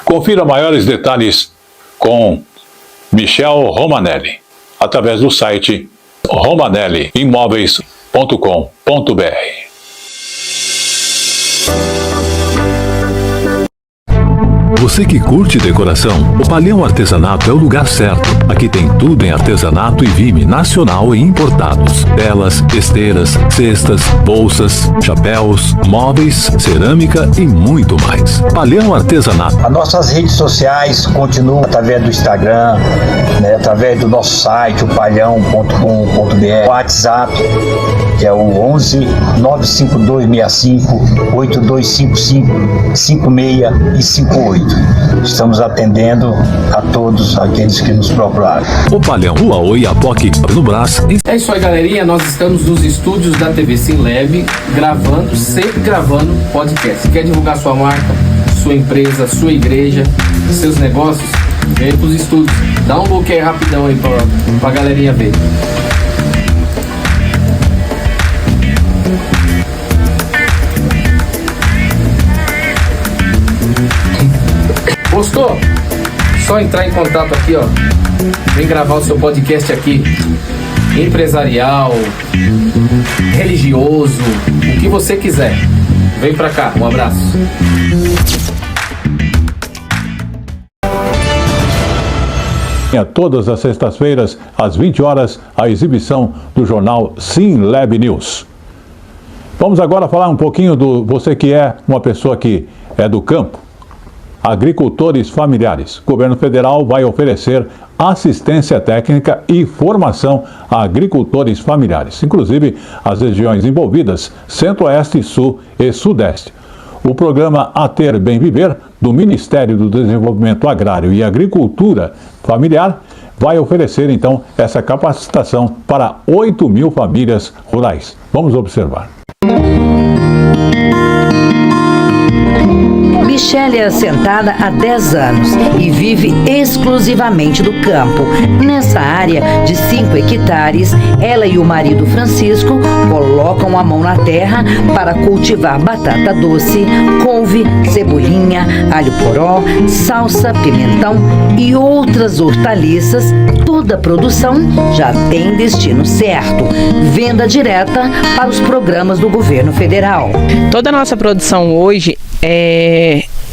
Confira maiores detalhes com Michel Romanelli, através do site romanelliimóveis.com.br. Você que curte decoração, o Palhão Artesanato é o lugar certo. Aqui tem tudo em artesanato e vime nacional e importados. Telas, esteiras, cestas, bolsas, chapéus, móveis, cerâmica e muito mais. Palhão Artesanato. As nossas redes sociais continuam através do Instagram, né, através do nosso site, o palhão.com.br, o WhatsApp, que é o 11 95265 8255 56 e 58. Estamos atendendo a todos aqueles que nos procuraram. O Palhão, Rua Oiapoque, no Brás. É isso aí, galerinha. Nós estamos nos estúdios da TV SimLab, sempre gravando podcast. Quer divulgar sua marca, sua empresa, sua igreja, seus negócios? Vem pros estúdios. Dá um look aí rapidão aí pra galerinha ver. Gostou? Só entrar em contato aqui, ó. Vem gravar o seu podcast aqui. Empresarial, religioso, o que você quiser. Vem pra cá, um abraço. Todas as sextas-feiras, às 20 horas, a exibição do jornal SimLab News. Vamos agora falar um pouquinho do você que é uma pessoa que é do campo. Agricultores familiares. O governo federal vai oferecer assistência técnica e formação a agricultores familiares, inclusive as regiões envolvidas, Centro-Oeste, Sul e Sudeste. O programa A Ter Bem Viver, do Ministério do Desenvolvimento Agrário e Agricultura Familiar, vai oferecer, então, essa capacitação para 8.000 famílias rurais. Vamos observar. Michele é assentada há 10 anos e vive exclusivamente do campo. Nessa área de 5 hectares, ela e o marido Francisco colocam a mão na terra para cultivar batata doce, couve, cebolinha, alho poró, salsa, pimentão e outras hortaliças. Toda a produção já tem destino certo, venda direta para os programas do governo federal. Toda a nossa produção hoje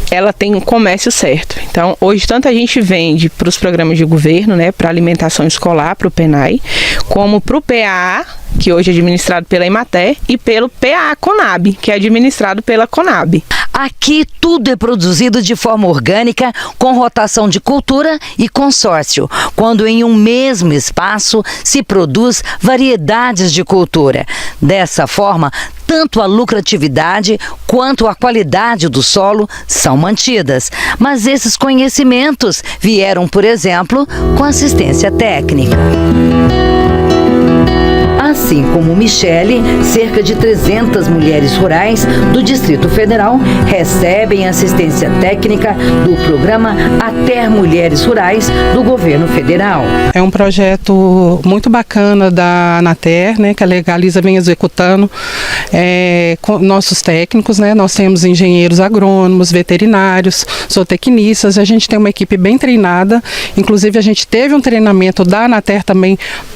ela tem um comércio certo. Então, hoje, tanto a gente vende para os programas de governo, né, para alimentação escolar, para o PENAI, como para o PAA, que hoje é administrado pela Emater, e pelo PAA Conab, que é administrado pela Conab. Aqui tudo é produzido de forma orgânica, com rotação de cultura e consórcio, quando em um mesmo espaço se produz variedades de cultura. Dessa forma, tanto a lucratividade quanto a qualidade do solo são mantidas. Mas esses conhecimentos vieram, por exemplo, com assistência técnica. Assim como Michele, cerca de 300 mulheres rurais do Distrito Federal recebem assistência técnica do programa A Ter Mulheres Rurais do governo federal. É um projeto muito bacana da Anater, né, que a Legaliza vem executando com nossos técnicos, né? Nós temos engenheiros agrônomos, veterinários, zootecnistas, a gente tem uma equipe bem treinada, inclusive a gente teve um treinamento da Anater também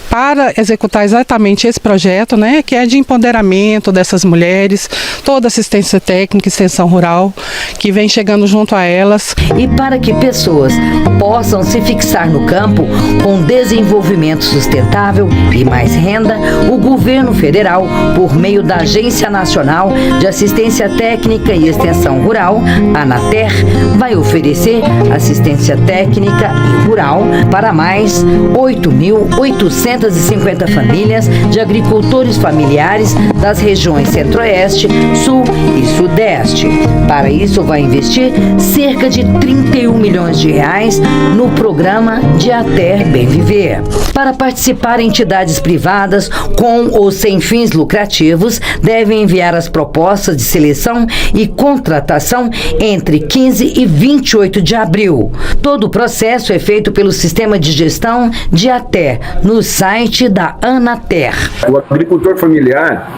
para executar exatamente esse projeto, né, que é de empoderamento dessas mulheres, toda assistência técnica e extensão rural que vem chegando junto a elas. E para que pessoas possam se fixar no campo com desenvolvimento sustentável e mais renda, o governo federal, por meio da Agência Nacional de Assistência Técnica e Extensão Rural, Anater, vai oferecer assistência técnica e rural para mais 8.850 famílias de agricultores familiares das regiões Centro-Oeste, Sul e Sudeste. Para isso, vai investir cerca de 31 milhões de reais no programa de A Ter Bem Viver. Para participar, entidades privadas com ou sem fins lucrativos devem enviar as propostas de seleção e contratação entre 15 e 28 de abril. Todo o processo é feito pelo Sistema de Gestão de A Ter, no site da Anater. O agricultor familiar,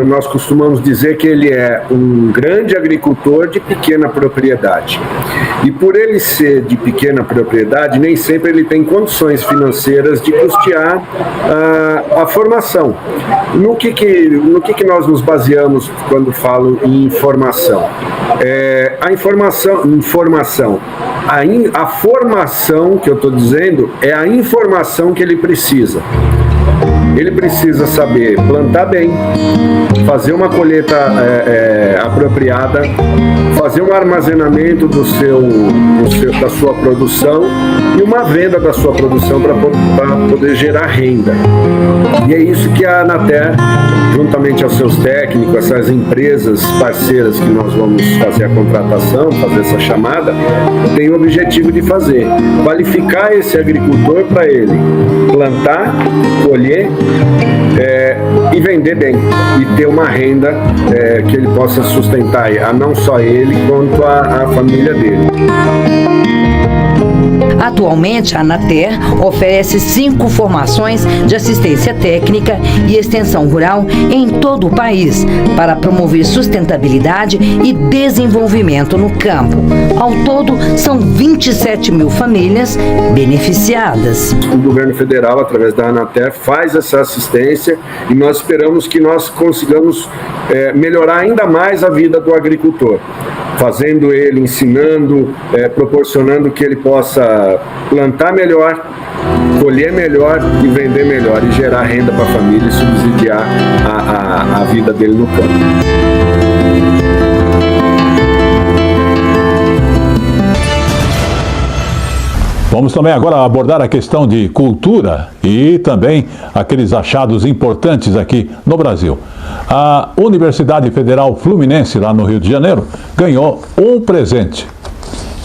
nós costumamos dizer que ele é um grande agricultor de pequena propriedade. E por ele ser de pequena propriedade, nem sempre ele tem condições financeiras de custear a formação. No que nós nos baseamos quando falo em informação? A formação que eu estou dizendo é a informação que ele precisa. Ele precisa saber plantar bem, fazer uma colheita apropriada, fazer um armazenamento da sua produção e uma venda da sua produção para poder gerar renda. E é isso que a Anater, juntamente aos seus técnicos, essas empresas parceiras que nós vamos fazer a contratação, fazer essa chamada, tem o objetivo de fazer. Qualificar esse agricultor para ele plantar, colher e vender bem. E ter uma renda que ele possa sustentar, não só ele, quanto a família dele. Atualmente, a Anater oferece 5 formações de assistência técnica e extensão rural em todo o país para promover sustentabilidade e desenvolvimento no campo. Ao todo, são 27 mil famílias beneficiadas. O governo federal, através da Anater, faz essa assistência e nós esperamos que nós consigamos melhorar ainda mais a vida do agricultor, fazendo ele, ensinando, proporcionando que ele possa plantar melhor, colher melhor e vender melhor e gerar renda para a família e subsidiar a vida dele no campo. Vamos também agora abordar a questão de cultura e também aqueles achados importantes aqui no Brasil. A Universidade Federal Fluminense, lá no Rio de Janeiro, ganhou um presente.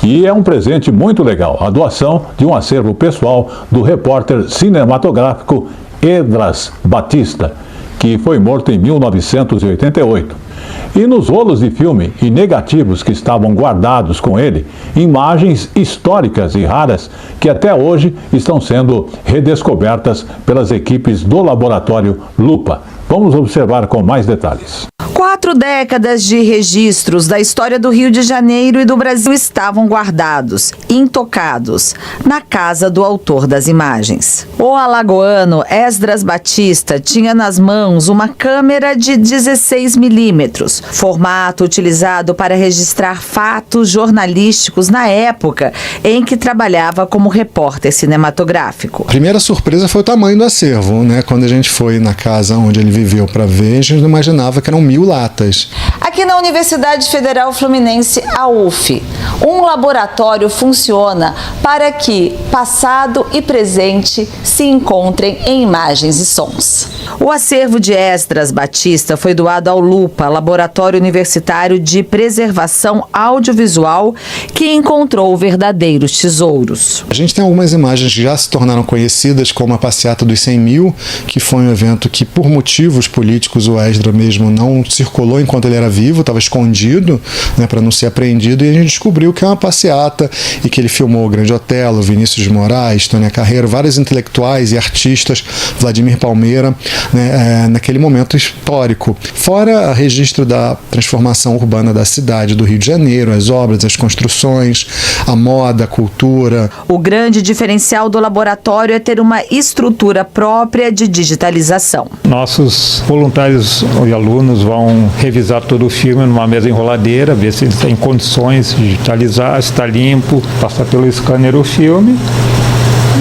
E é um presente muito legal, a doação de um acervo pessoal do repórter cinematográfico Esdras Batista, que foi morto em 1988. E nos rolos de filme e negativos que estavam guardados com ele, imagens históricas e raras que até hoje estão sendo redescobertas pelas equipes do laboratório Lupa. Vamos observar com mais detalhes. 4 décadas de registros da história do Rio de Janeiro e do Brasil estavam guardados, intocados, na casa do autor das imagens. O alagoano Esdras Batista tinha nas mãos uma câmera de 16 milímetros, formato utilizado para registrar fatos jornalísticos na época em que trabalhava como repórter cinematográfico. A primeira surpresa foi o tamanho do acervo, né? Quando a gente foi na casa onde ele viveu para ver, a gente não imaginava que eram 1000 latas. Aqui na Universidade Federal Fluminense, a UF, um laboratório funciona para que passado e presente se encontrem em imagens e sons. O acervo de Esdras Batista foi doado ao Lupa, Laboratório Universitário de Preservação Audiovisual, que encontrou verdadeiros tesouros. A gente tem algumas imagens que já se tornaram conhecidas, como a passeata dos 100 mil, que foi um evento que, por motivos políticos, o Esdras mesmo não circulou enquanto ele era vivo, estava escondido, né, para não ser apreendido, e a gente descobriu que é uma passeata e que ele filmou o Grande Otelo, Vinícius de Moraes, Tônia Carreiro, vários intelectuais e artistas, Vladimir Palmeira, né, naquele momento histórico. Fora o registro da transformação urbana da cidade do Rio de Janeiro, as obras, as construções, a moda, a cultura. O grande diferencial do laboratório é ter uma estrutura própria de digitalização. Nossos voluntários e alunos vão revisar todo o filme numa mesa enroladeira, ver se ele tem condições de digitalizar, se está limpo, passar pelo scanner o filme.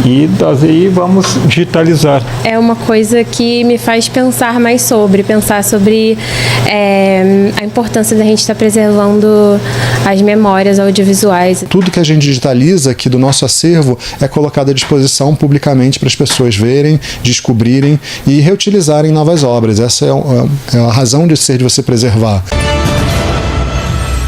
E daí vamos digitalizar. É uma coisa que me faz pensar sobre a importância da gente estar preservando as memórias audiovisuais. Tudo que a gente digitaliza aqui do nosso acervo é colocado à disposição publicamente para as pessoas verem, descobrirem e reutilizarem novas obras. Essa é a razão de ser de você preservar.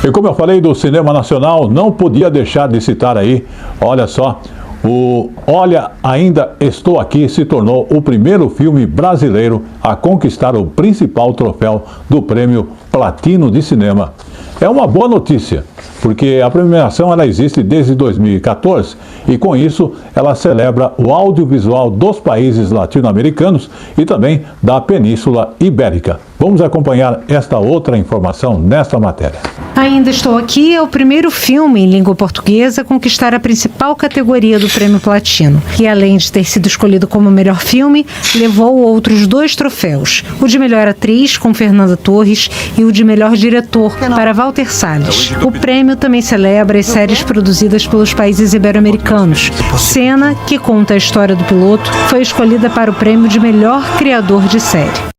E como eu falei do cinema nacional, não podia deixar de citar aí, olha só, o Olha, Ainda Estou Aqui se tornou o primeiro filme brasileiro a conquistar o principal troféu do Prêmio Platino de Cinema. É uma boa notícia, porque a premiação ela existe desde 2014 e com isso ela celebra o audiovisual dos países latino-americanos e também da Península Ibérica. Vamos acompanhar esta outra informação nesta matéria. Ainda Estou Aqui é o primeiro filme em língua portuguesa a conquistar a principal categoria do Prêmio Platino. E além de ter sido escolhido como melhor filme, levou outros 2 troféus. O de melhor atriz, com Fernanda Torres, e o de melhor diretor, para Walter Salles. O prêmio também celebra as séries produzidas pelos países ibero-americanos. Cena, que conta a história do piloto, foi escolhida para o prêmio de melhor criador de série.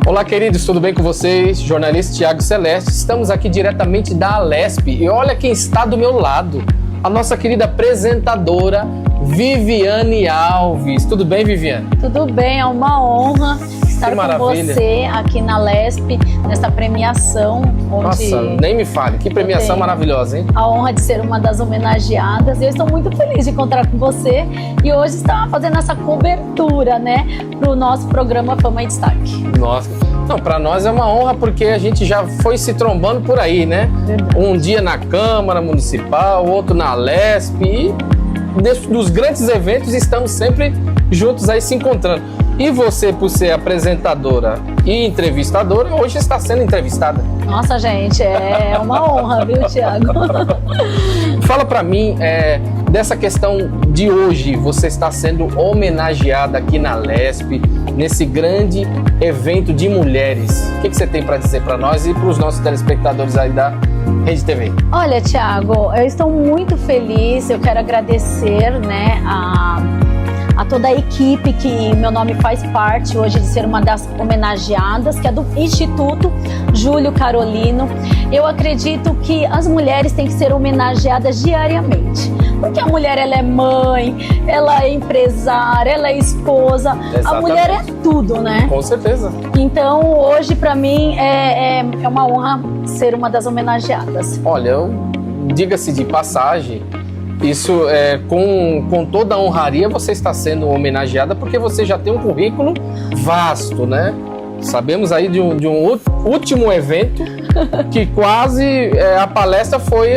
Olá, queridos, tudo bem com vocês? Jornalista Tiago Celeste, estamos aqui diretamente da Alesp e olha quem está do meu lado, a nossa querida apresentadora Viviane Alves. Tudo bem, Viviane? Tudo bem, é uma honra estar com você aqui na Alesp, nessa premiação. Onde Nossa, nem me fale, que premiação maravilhosa, hein? A honra de ser uma das homenageadas. Eu estou muito feliz de encontrar com você e hoje está fazendo essa cobertura, né, para o nosso programa Fama e Destaque. Nossa, não, para nós é uma honra porque a gente já foi se trombando por aí, né? Verdade. Um dia na Câmara Municipal, outro na Alesp e dos grandes eventos estamos sempre juntos aí se encontrando. E você, por ser apresentadora e entrevistadora, hoje está sendo entrevistada. Nossa, gente, é uma honra, viu, Tiago? Fala pra mim, dessa questão de hoje, você está sendo homenageada aqui na Alesp, nesse grande evento de mulheres. O que você tem para dizer para nós e para os nossos telespectadores aí da Rede TV? Olha, Tiago, eu estou muito feliz, eu quero agradecer, né, a toda a equipe que meu nome faz parte hoje de ser uma das homenageadas, que é do Instituto Júlio Carolino. Eu acredito que as mulheres têm que ser homenageadas diariamente, porque a mulher, ela é mãe, ela é empresária, ela é esposa. Exatamente. A mulher é tudo, né? Com certeza. Então, hoje, para mim, é uma honra ser uma das homenageadas. Olha, diga-se de passagem, isso com toda a honraria você está sendo homenageada porque você já tem um currículo vasto, né? Sabemos aí de um último evento que quase a palestra foi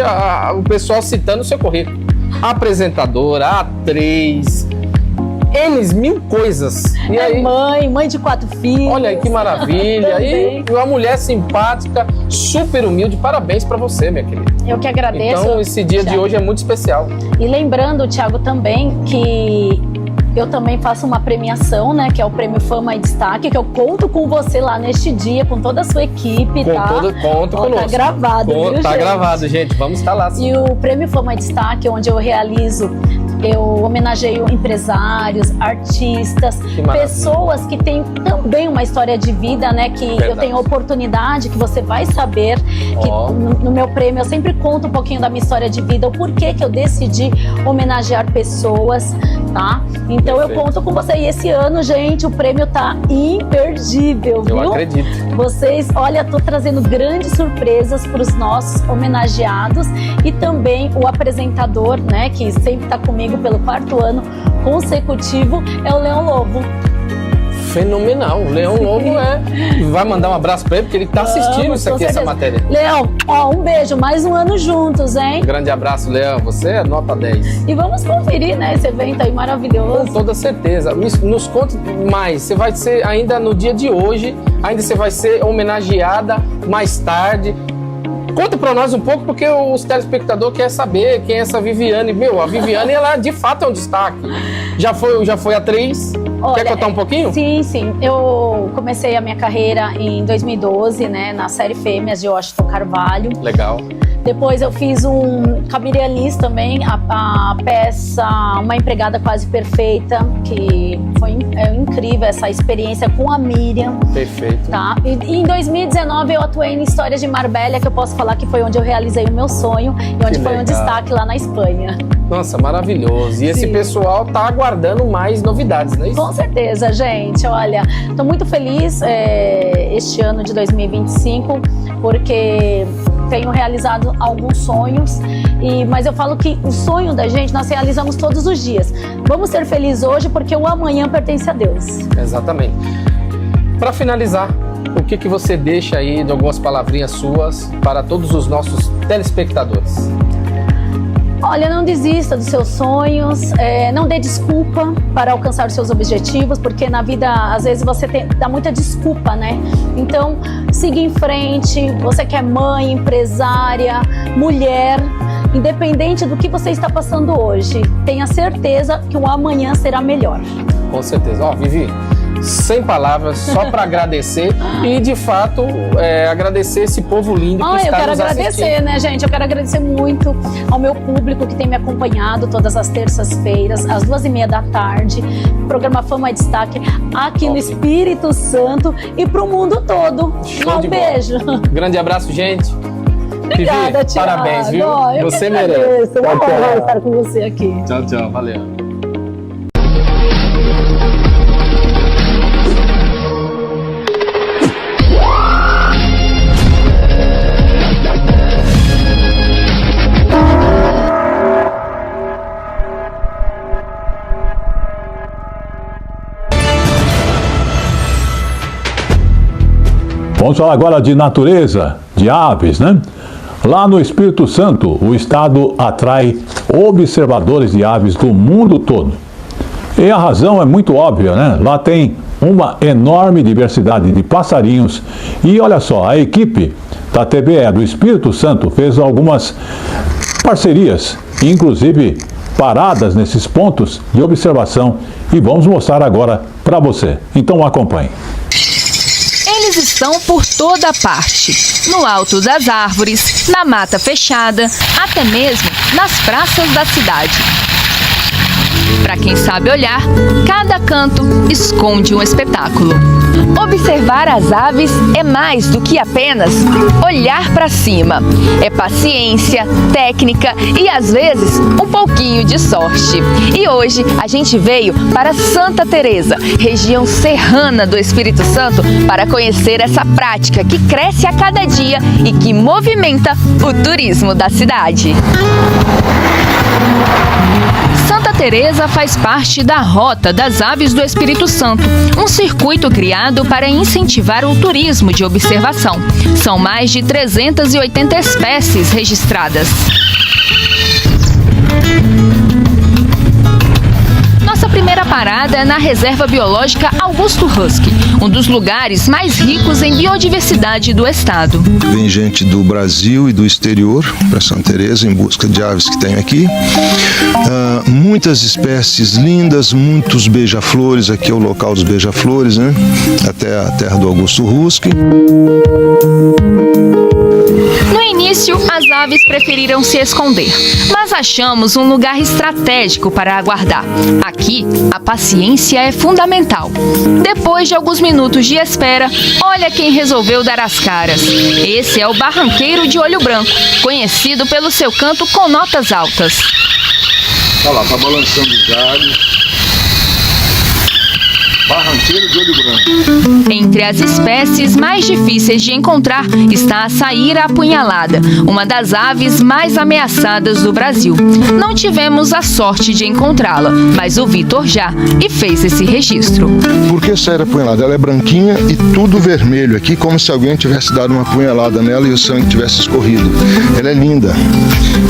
o pessoal citando o seu currículo. Apresentadora, atriz, N mil coisas. E aí, mãe de 4 filhos. Olha aí que maravilha. E uma mulher simpática, super humilde. Parabéns pra você, minha querida. Eu que agradeço. Então esse dia, Thiago, de hoje é muito especial. E lembrando, Thiago, também que eu também faço uma premiação, né, que é o Prêmio Fama e Destaque, que eu conto com você lá neste dia, com toda a sua equipe, tá? Conto conosco. Tá gravado, viu, Tá gente? gravado, gente. Vamos estar lá. Sim. E o Prêmio Fama e Destaque, onde eu homenageio empresários, artistas, pessoas que têm também uma história de vida, né? Que Verdade. Eu tenho a oportunidade, que você vai saber, que no meu prêmio eu sempre conto um pouquinho da minha história de vida, o porquê que eu decidi homenagear pessoas, tá? Então eu conto com você. E esse ano, gente, o prêmio tá imperdível, viu? Eu acredito. Vocês, olha, tô trazendo grandes surpresas para os nossos homenageados e também o apresentador, né, que sempre tá comigo pelo 4º ano consecutivo, é o Leão Lobo. Fenomenal, o Leão Lobo vai mandar um abraço pra ele, porque ele tá assistindo isso aqui, essa matéria. Leão, um beijo, mais um ano juntos, hein? Grande abraço, Leão, você é nota 10. E vamos conferir, né, esse evento aí maravilhoso. Com toda certeza. Nos conte mais, você vai ser ainda no dia de hoje, ainda você vai ser homenageada mais tarde. Conta pra nós um pouco, porque os telespectadores querem saber quem é essa Viviane. Meu, a Viviane, ela de fato é um destaque. Já foi atriz? Olha, quer contar um pouquinho? Sim. Eu comecei a minha carreira em 2012, né, na série Fêmeas de Washington Carvalho. Legal. Depois eu fiz um Camille Alice também, a peça Uma Empregada Quase Perfeita, que foi incrível essa experiência com a Miriam. Perfeito. Tá? E em 2019 eu atuei em Histórias de Marbella, que eu posso falar que foi onde eu realizei o meu sonho e onde foi um destaque lá na Espanha. Nossa, maravilhoso. E esse pessoal tá aguardando mais novidades, não é isso? Com certeza, gente. Olha, tô muito feliz este ano de 2025, porque tenho realizado alguns sonhos, mas eu falo que o sonho da gente nós realizamos todos os dias. Vamos ser felizes hoje porque o amanhã pertence a Deus. Exatamente. Para finalizar, o que você deixa aí de algumas palavrinhas suas para todos os nossos telespectadores? Olha, não desista dos seus sonhos, não dê desculpa para alcançar os seus objetivos, porque na vida, às vezes, você dá muita desculpa, né? Então, siga em frente, você que é mãe, empresária, mulher, independente do que você está passando hoje, tenha certeza que o amanhã será melhor. Com certeza. Vivi, sem palavras, só para agradecer e, de fato, agradecer esse povo lindo que está nos assistindo. Eu quero agradecer, né, gente? Eu quero agradecer muito ao meu público que tem me acompanhado todas as terças-feiras, às 2h30 da tarde. Programa Fama e Destaque aqui no Espírito Santo e para o mundo todo. Um beijo. Grande abraço, gente. Obrigada, Vivi, Thiago. parabéns, viu? Você É merece. uma honra estar com você aqui. Tchau, tchau. Valeu. Vamos falar agora de natureza, de aves, né? Lá no Espírito Santo, o estado atrai observadores de aves do mundo todo. E a razão é muito óbvia, né? Lá tem uma enorme diversidade de passarinhos. E olha só, a equipe da TVE do Espírito Santo fez algumas parcerias, inclusive paradas nesses pontos de observação. E vamos mostrar agora para você. Então acompanhe. Eles estão por toda parte, no alto das árvores, na mata fechada, até mesmo nas praças da cidade. Para quem sabe olhar, cada canto esconde um espetáculo. Observar as aves é mais do que apenas olhar para cima. É paciência, técnica e, às vezes, um pouquinho de sorte. E hoje a gente veio para Santa Teresa, região serrana do Espírito Santo, para conhecer essa prática que cresce a cada dia e que movimenta o turismo da cidade. Santa Teresa faz parte da Rota das Aves do Espírito Santo, um circuito criado para incentivar o turismo de observação. São mais de 380 espécies registradas. Nossa primeira parada é na Reserva Biológica Augusto Husky, um dos lugares mais ricos em biodiversidade do estado. Vem gente do Brasil e do exterior para Santa Teresa em busca de aves que tem aqui. Muitas espécies lindas, muitos beija-flores, aqui é o local dos beija-flores, né? Até a terra do Augusto Husky. No início, as aves preferiram se esconder, mas achamos um lugar estratégico para aguardar. Aqui, a paciência é fundamental. Depois de alguns minutos de espera, olha quem resolveu dar as caras. Esse é o barranqueiro de olho branco, conhecido pelo seu canto com notas altas. Olha lá, tá balançando os galhos. Barranqueiro de olho branco. Entre as espécies mais difíceis de encontrar está a saíra apunhalada, uma das aves mais ameaçadas do Brasil. Não tivemos a sorte de encontrá-la, mas o Vitor já e fez esse registro. Por que saíra apunhalada? Ela é branquinha e tudo vermelho aqui, como se alguém tivesse dado uma apunhalada nela e o sangue tivesse escorrido. Ela é linda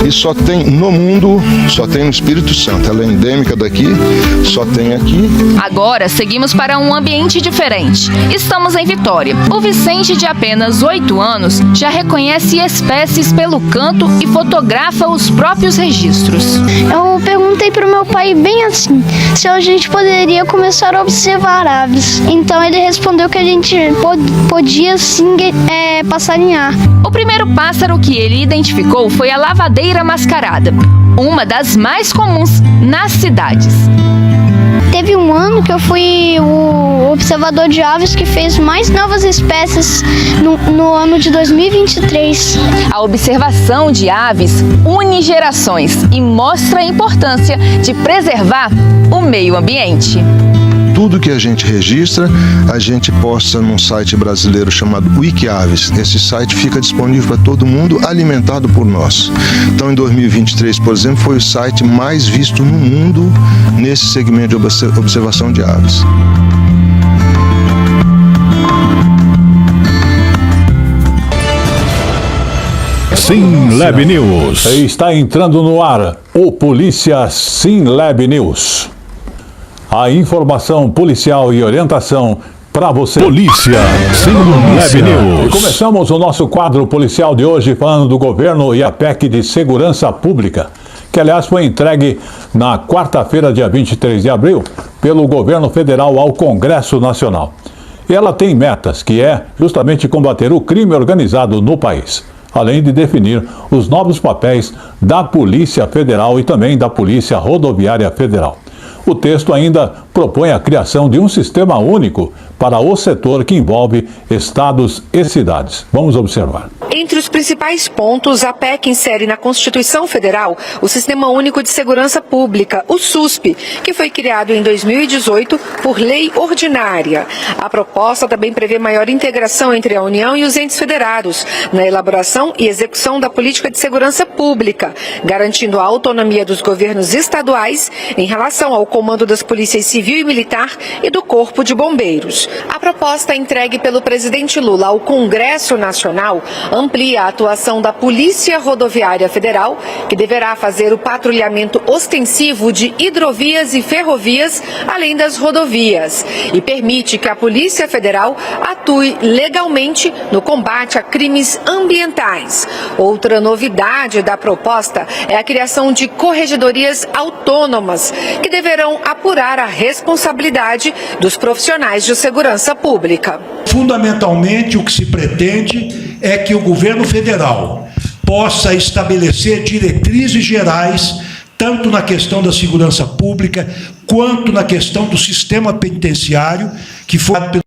e só tem no mundo, só tem no Espírito Santo. Ela é endêmica daqui, só tem aqui. Agora seguimos para um ambiente diferente. Estamos em Vitória. O Vicente, de apenas 8 anos, já reconhece espécies pelo canto e fotografa os próprios registros. Eu perguntei para o meu pai bem assim, se a gente poderia começar a observar aves. Então ele respondeu que a gente podia sim passarinhar. O primeiro pássaro que ele identificou foi a lavadeira mascarada, uma das mais comuns nas cidades. Teve um ano que eu fui o observador de aves que fez mais novas espécies no ano de 2023. A observação de aves une gerações e mostra a importância de preservar o meio ambiente. Tudo que a gente registra, a gente posta num site brasileiro chamado Wikiaves. Esse site fica disponível para todo mundo, alimentado por nós. Então, em 2023, por exemplo, foi o site mais visto no mundo nesse segmento de observação de aves. Sim Lab News. Está entrando no ar o Polícia Sim Lab News. A informação policial e orientação para você. Polícia Sim Lab News. E começamos o nosso quadro policial de hoje falando do governo e a PEC de segurança pública, que aliás foi entregue na quarta-feira, dia 23 de abril, pelo governo federal ao Congresso Nacional. E ela tem metas, que é justamente combater o crime organizado no país, além de definir os novos papéis da Polícia Federal e também da Polícia Rodoviária Federal. O texto ainda propõe a criação de um sistema único para o setor que envolve estados e cidades. Vamos observar. Entre os principais pontos, a PEC insere na Constituição Federal o Sistema Único de Segurança Pública, o SUSP, que foi criado em 2018 por lei ordinária. A proposta também prevê maior integração entre a União e os entes federados na elaboração e execução da política de segurança pública, garantindo a autonomia dos governos estaduais em relação ao comando das polícias civil e militar e do Corpo de Bombeiros. A proposta entregue pelo presidente Lula ao Congresso Nacional amplia a atuação da Polícia Rodoviária Federal, que deverá fazer o patrulhamento ostensivo de hidrovias e ferrovias, além das rodovias, e permite que a Polícia Federal atue legalmente no combate a crimes ambientais. Outra novidade da proposta é a criação de corregedorias autônomas, que deverão apurar a responsabilidade dos profissionais de segurança pública. Fundamentalmente, o que se pretende é que o governo federal possa estabelecer diretrizes gerais, tanto na questão da segurança pública, quanto na questão do sistema penitenciário, que foi pelo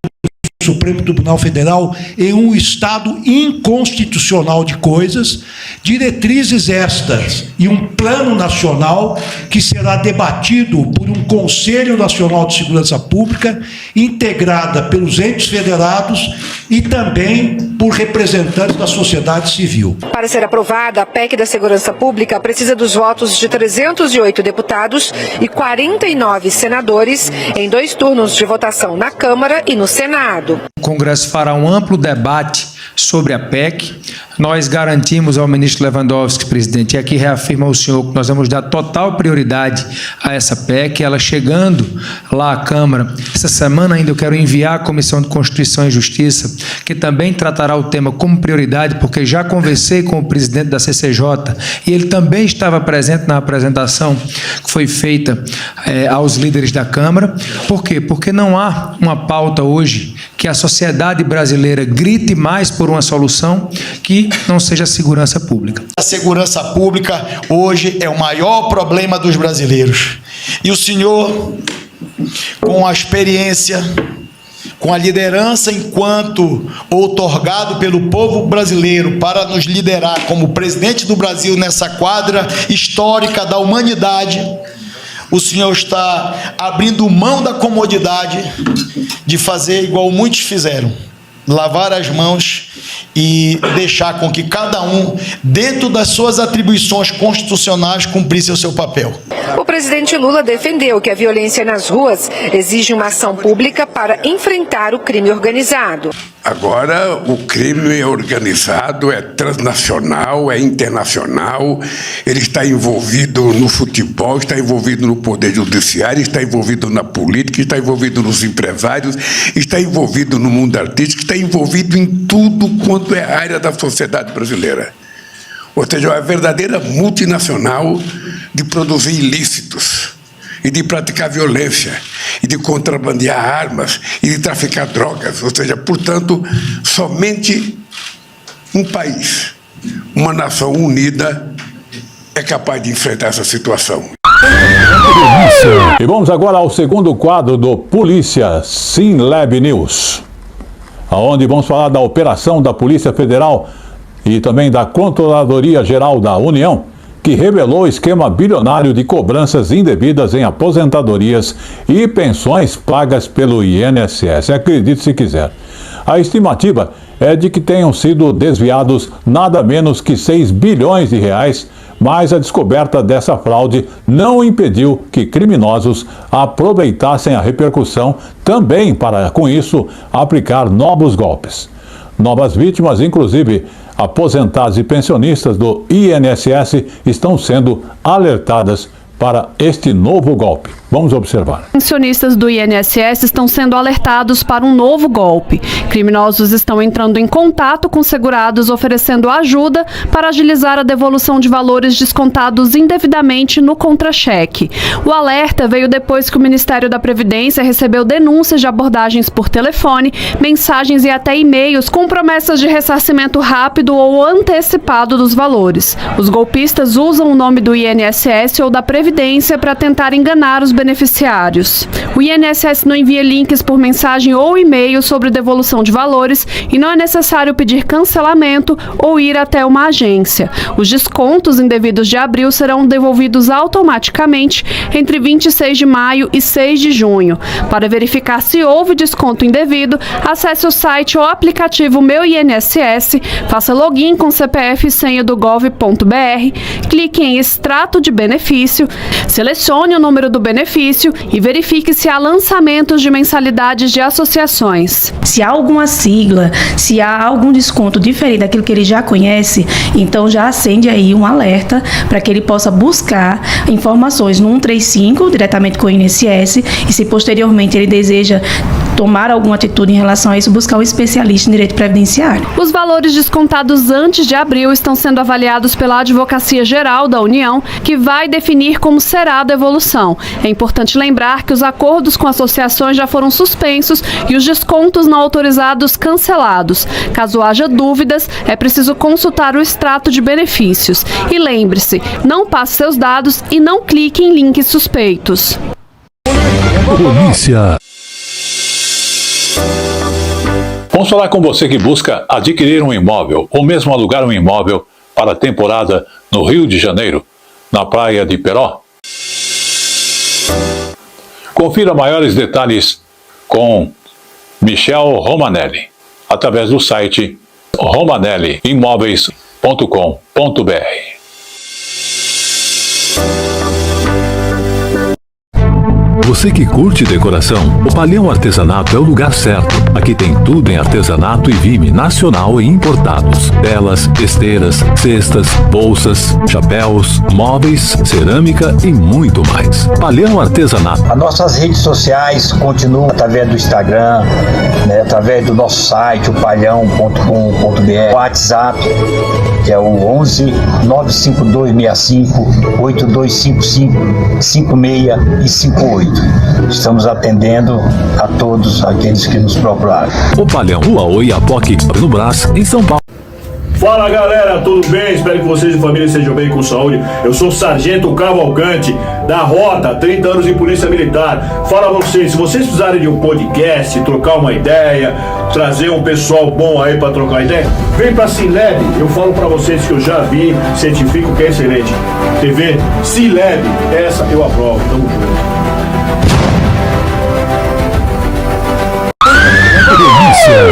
Supremo Tribunal Federal em um estado inconstitucional de coisas, diretrizes estas e um plano nacional que será debatido por um Conselho Nacional de Segurança Pública, integrada pelos entes federados e também por representantes da sociedade civil. Para ser aprovada, a PEC da Segurança Pública precisa dos votos de 308 deputados e 49 senadores em 2 turnos de votação na Câmara e no Senado. O Congresso fará um amplo debate sobre a PEC. Nós garantimos ao ministro Lewandowski, presidente, e aqui reafirma ao senhor que nós vamos dar total prioridade a essa PEC, ela chegando lá à Câmara. Essa semana ainda eu quero enviar à Comissão de Constituição e Justiça, que também tratará o tema como prioridade, porque já conversei com o presidente da CCJ e ele também estava presente na apresentação que foi feita aos líderes da Câmara. Por quê? Porque não há uma pauta hoje que a sociedade brasileira grite mais por uma solução que não seja a segurança pública. A segurança pública hoje é o maior problema dos brasileiros. E o senhor, com a experiência, com a liderança enquanto outorgado pelo povo brasileiro para nos liderar como presidente do Brasil nessa quadra histórica da humanidade, o senhor está abrindo mão da comodidade de fazer igual muitos fizeram, lavar as mãos e deixar com que cada um, dentro das suas atribuições constitucionais, cumprisse o seu papel. O presidente Lula defendeu que a violência nas ruas exige uma ação pública para enfrentar o crime organizado. Agora, o crime organizado é transnacional, é internacional, ele está envolvido no futebol, está envolvido no poder judiciário, está envolvido na política, está envolvido nos empresários, está envolvido no mundo artístico, está envolvido em tudo quanto é área da sociedade brasileira. Ou seja, é uma verdadeira multinacional de produzir ilícitos e de praticar violência, e de contrabandear armas, e de traficar drogas. Ou seja, portanto, somente um país, uma nação unida, é capaz de enfrentar essa situação. E vamos agora ao segundo quadro do Polícia Sinlab News, onde vamos falar da operação da Polícia Federal e também da Controladoria Geral da União, que revelou esquema bilionário de cobranças indevidas em aposentadorias e pensões pagas pelo INSS. Acredite se quiser. A estimativa é de que tenham sido desviados nada menos que 6 bilhões de reais, mas a descoberta dessa fraude não impediu que criminosos aproveitassem a repercussão também para, com isso, aplicar novos golpes. Novas vítimas, inclusive aposentados e pensionistas do INSS, estão sendo alertadas para este novo golpe. Vamos observar. Pensionistas do INSS estão sendo alertados para um novo golpe. Criminosos estão entrando em contato com segurados oferecendo ajuda para agilizar a devolução de valores descontados indevidamente no contra-cheque. O alerta veio depois que o Ministério da Previdência recebeu denúncias de abordagens por telefone, mensagens e até e-mails com promessas de ressarcimento rápido ou antecipado dos valores. Os golpistas usam o nome do INSS ou da Previdência para tentar enganar os beneficiários. O INSS não envia links por mensagem ou e-mail sobre devolução de valores e não é necessário pedir cancelamento ou ir até uma agência. Os descontos indevidos de abril serão devolvidos automaticamente entre 26 de maio e 6 de junho. Para verificar se houve desconto indevido, acesse o site ou aplicativo Meu INSS, faça login com CPF e senha do gov.br, clique em extrato de benefício, selecione o número do benefício e verifique se há lançamentos de mensalidades de associações. Se há alguma sigla, se há algum desconto diferente daquilo que ele já conhece, então já acende aí um alerta para que ele possa buscar informações no 135 diretamente com o INSS e se posteriormente ele deseja tomar alguma atitude em relação a isso, buscar um especialista em direito previdenciário. Os valores descontados antes de abril estão sendo avaliados pela Advocacia Geral da União, que vai definir como será a devolução. É importante lembrar que os acordos com associações já foram suspensos e os descontos não autorizados cancelados. Caso haja dúvidas, é preciso consultar o extrato de benefícios. E lembre-se, não passe seus dados e não clique em links suspeitos. Polícia. Vamos falar com você que busca adquirir um imóvel ou mesmo alugar um imóvel para a temporada no Rio de Janeiro, na praia de Peró. Confira maiores detalhes com Michel Romanelli, através do site romanelliimóveis.com.br. Você que curte decoração, o Palhão Artesanato é o lugar certo. Aqui tem tudo em artesanato e vime nacional e importados. Telas, esteiras, cestas, bolsas, chapéus, móveis, cerâmica e muito mais. Palhão Artesanato. As nossas redes sociais continuam através do Instagram, né, através do nosso site, o palhão.com.br, o WhatsApp, que é o 11 95265 8255 56 e 58. Estamos atendendo a todos aqueles que nos procuraram. O Palhão, Rua Oiapoque, no Brás, em São Paulo. Fala galera, tudo bem? Espero que vocês e família estejam bem com saúde. Eu sou o Sargento Cavalcante, da Rota, 30 anos em Polícia Militar. Fala a vocês, se vocês precisarem de um podcast, trocar uma ideia, trazer um pessoal bom aí pra trocar ideia, vem pra Cileb. Eu falo pra vocês que eu já vi, certifico que é excelente. TV Cileb, essa eu aprovo. Tamo junto.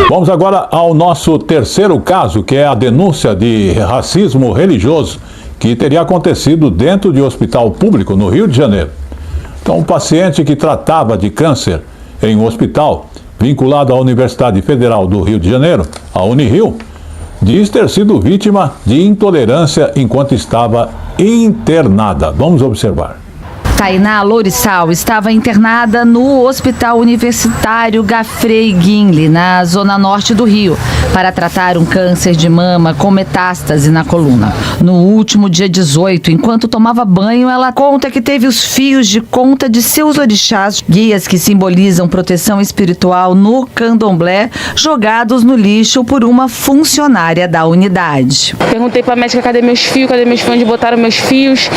Vamos agora ao nosso terceiro caso, que é a denúncia de racismo religioso que teria acontecido dentro de um hospital público no Rio de Janeiro. Então, um paciente que tratava de câncer em um hospital vinculado à Universidade Federal do Rio de Janeiro, a Unirio, diz ter sido vítima de intolerância enquanto estava internada. Vamos observar. Tainá Lourissal estava internada no Hospital Universitário Gafrey Guinle, na zona norte do Rio, para tratar um câncer de mama com metástase na coluna. No último dia 18, enquanto tomava banho, ela conta que teve os fios de conta de seus orixás, guias que simbolizam proteção espiritual no candomblé, jogados no lixo por uma funcionária da unidade. Perguntei para a médica cadê meus fios, onde botaram meus fios.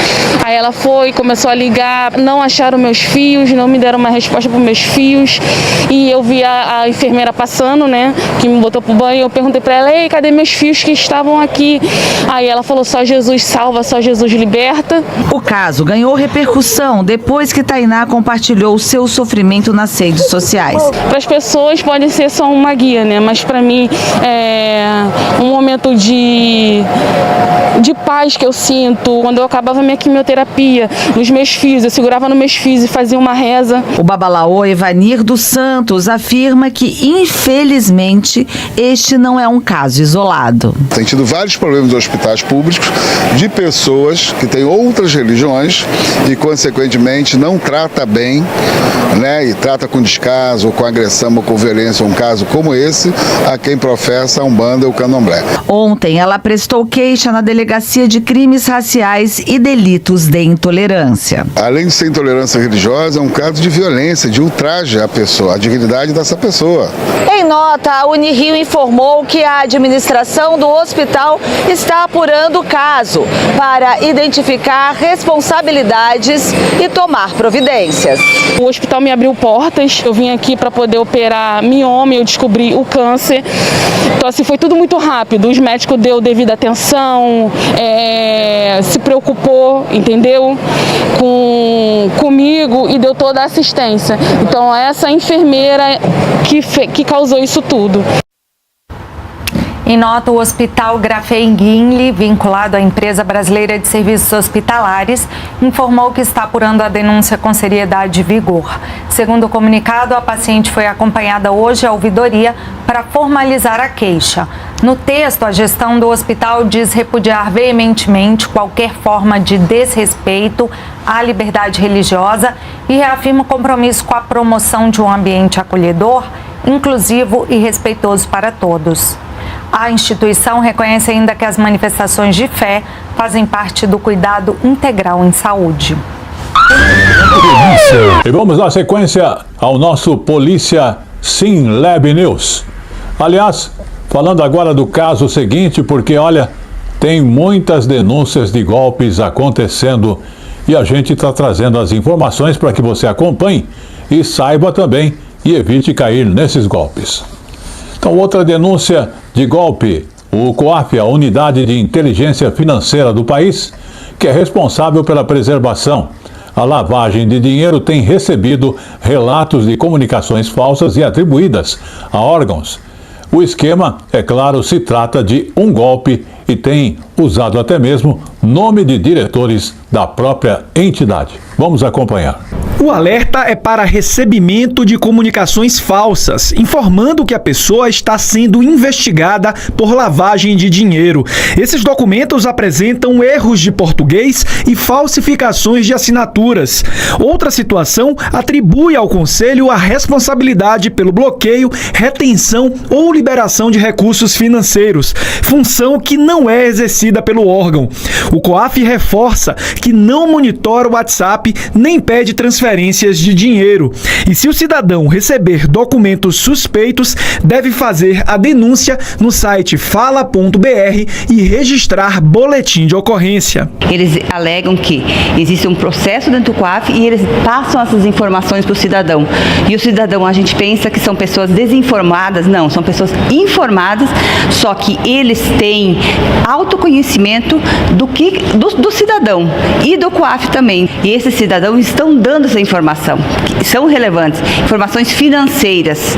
Aí ela foi e começou a ligar. Não acharam meus fios, não me deram uma resposta para meus fios. E eu vi a enfermeira passando, né, que me botou pro banho. Eu perguntei para ela, ei, cadê meus fios que estavam aqui? Aí ela falou, só Jesus salva, só Jesus liberta. O caso ganhou repercussão depois que Tainá compartilhou o seu sofrimento nas redes sociais. Para as pessoas pode ser só uma guia, né, mas para mim é um momento de paz que eu sinto. Quando eu acabava minha quimioterapia, nos meus fios, fios, eu segurava nos meus fios e fazia uma reza. O babalaô Evanir dos Santos afirma que, infelizmente, este não é um caso isolado. Tem tido vários problemas nos hospitais públicos de pessoas que têm outras religiões e, consequentemente, não trata bem, né, e trata com descaso, ou com agressão ou com violência, um caso como esse, a quem professa a Umbanda ou o Candomblé. Ontem, ela prestou queixa na Delegacia de Crimes Raciais e Delitos de Intolerância. Além de ser intolerância religiosa, é um caso de violência, de ultraje à pessoa, à dignidade dessa pessoa. Em nota, a Unirio informou que a administração do hospital está apurando o caso para identificar responsabilidades e tomar providências. O hospital me abriu portas, eu vim aqui para poder operar mioma, eu descobri o câncer. Então, assim, foi tudo muito rápido. Os médicos deu devida atenção, se preocupou, entendeu? Comigo e deu toda a assistência. Então, essa enfermeira que causou isso tudo. Em nota, o Hospital Grafenguinle, vinculado à Empresa Brasileira de Serviços Hospitalares, informou que está apurando a denúncia com seriedade e vigor. Segundo o comunicado, a paciente foi acompanhada hoje à ouvidoria para formalizar a queixa. No texto, a gestão do hospital diz repudiar veementemente qualquer forma de desrespeito à liberdade religiosa e reafirma o compromisso com a promoção de um ambiente acolhedor, inclusivo e respeitoso para todos. A instituição reconhece ainda que as manifestações de fé fazem parte do cuidado integral em saúde. E vamos na sequência ao nosso Polícia Sim Lab News. Aliás, falando agora do caso seguinte, porque olha, tem muitas denúncias de golpes acontecendo e a gente está trazendo as informações para que você acompanhe e saiba também e evite cair nesses golpes. Então, outra denúncia de golpe, o COAF, a Unidade de Inteligência Financeira do país, que é responsável pela preservação, a lavagem de dinheiro, tem recebido relatos de comunicações falsas e atribuídas a órgãos. O esquema, é claro, se trata de um golpe e tem usado até mesmo nome de diretores da própria entidade. Vamos acompanhar. O alerta é para recebimento de comunicações falsas, informando que a pessoa está sendo investigada por lavagem de dinheiro. Esses documentos apresentam erros de português e falsificações de assinaturas. Outra situação atribui ao Conselho a responsabilidade pelo bloqueio, retenção ou liberação de recursos financeiros, função que não é exercida pelo órgão. O COAF reforça que não monitora o WhatsApp nem pede transferências de dinheiro. E se o cidadão receber documentos suspeitos, deve fazer a denúncia no site fala.br e registrar boletim de ocorrência. Eles alegam que existe um processo dentro do COAF e eles passam essas informações para o cidadão. E o cidadão, a gente pensa que são pessoas desinformadas. Não, são pessoas informadas, só que eles têm autoconhecimento do cidadão e do COAF também. E esses cidadãos estão dando essa informação, que são relevantes, informações financeiras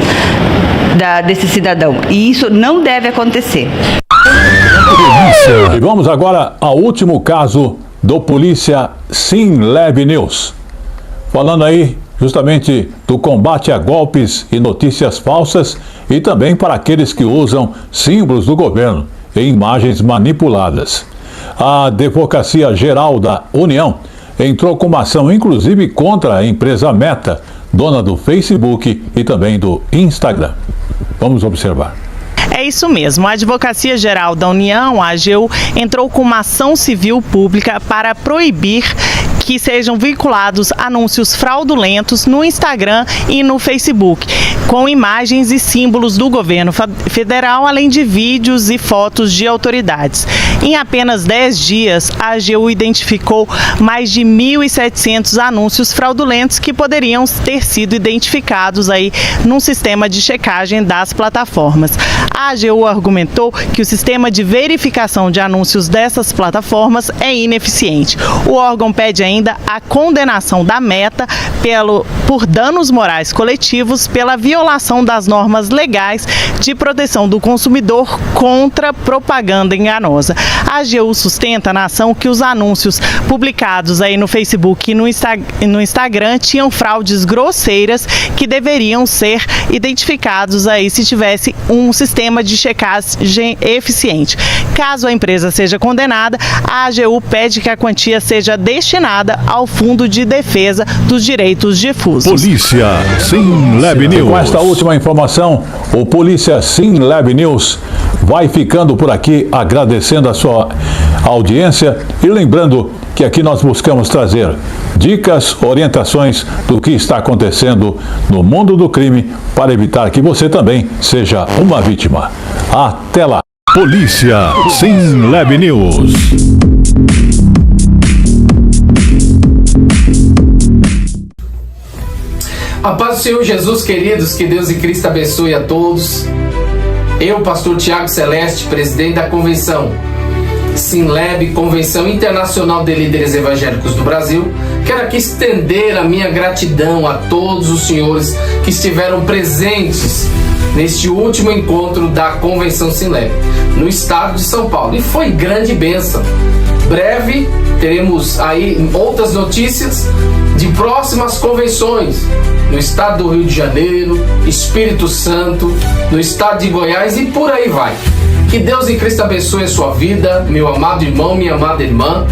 desse cidadão. E isso não deve acontecer. E vamos agora ao último caso do Polícia Sim Lab News. Falando aí justamente do combate a golpes e notícias falsas e também para aqueles que usam símbolos do governo e imagens manipuladas. A Advocacia Geral da União entrou com uma ação, inclusive, contra a empresa Meta, dona do Facebook e também do Instagram. Vamos observar. É isso mesmo. A Advocacia Geral da União, a AGU, entrou com uma ação civil pública para proibir que sejam vinculados anúncios fraudulentos no Instagram e no Facebook, com imagens e símbolos do governo federal, além de vídeos e fotos de autoridades. Em apenas 10 dias, a AGU identificou mais de 1.700 anúncios fraudulentos que poderiam ter sido identificados aí num sistema de checagem das plataformas. A AGU argumentou que o sistema de verificação de anúncios dessas plataformas é ineficiente. O órgão pede ainda ainda a condenação da Meta por danos morais coletivos pela violação das normas legais de proteção do consumidor contra propaganda enganosa. A AGU sustenta na ação que os anúncios publicados aí no Facebook e no Instagram tinham fraudes grosseiras que deveriam ser identificados aí se tivesse um sistema de checagem eficiente. Caso a empresa seja condenada, a AGU pede que a quantia seja destinada ao Fundo de Defesa dos Direitos Difusos. Polícia SimLab News. Com esta última informação, o Polícia SimLab News vai ficando por aqui, agradecendo a sua audiência e lembrando que aqui nós buscamos trazer dicas, orientações do que está acontecendo no mundo do crime para evitar que você também seja uma vítima. Até lá! Polícia SimLab News. A paz do Senhor Jesus, queridos, que Deus e Cristo abençoe a todos. Eu, pastor Tiago Celeste, presidente da convenção SimLab, Convenção Internacional de Líderes Evangélicos do Brasil, quero aqui estender a minha gratidão a todos os senhores que estiveram presentes neste último encontro da Convenção SimLab, no estado de São Paulo. E foi grande bênção. Breve teremos aí outras notícias de próximas convenções no estado do Rio de Janeiro, Espírito Santo, no estado de Goiás e por aí vai. Que Deus em Cristo abençoe a sua vida, meu amado irmão, minha amada irmã,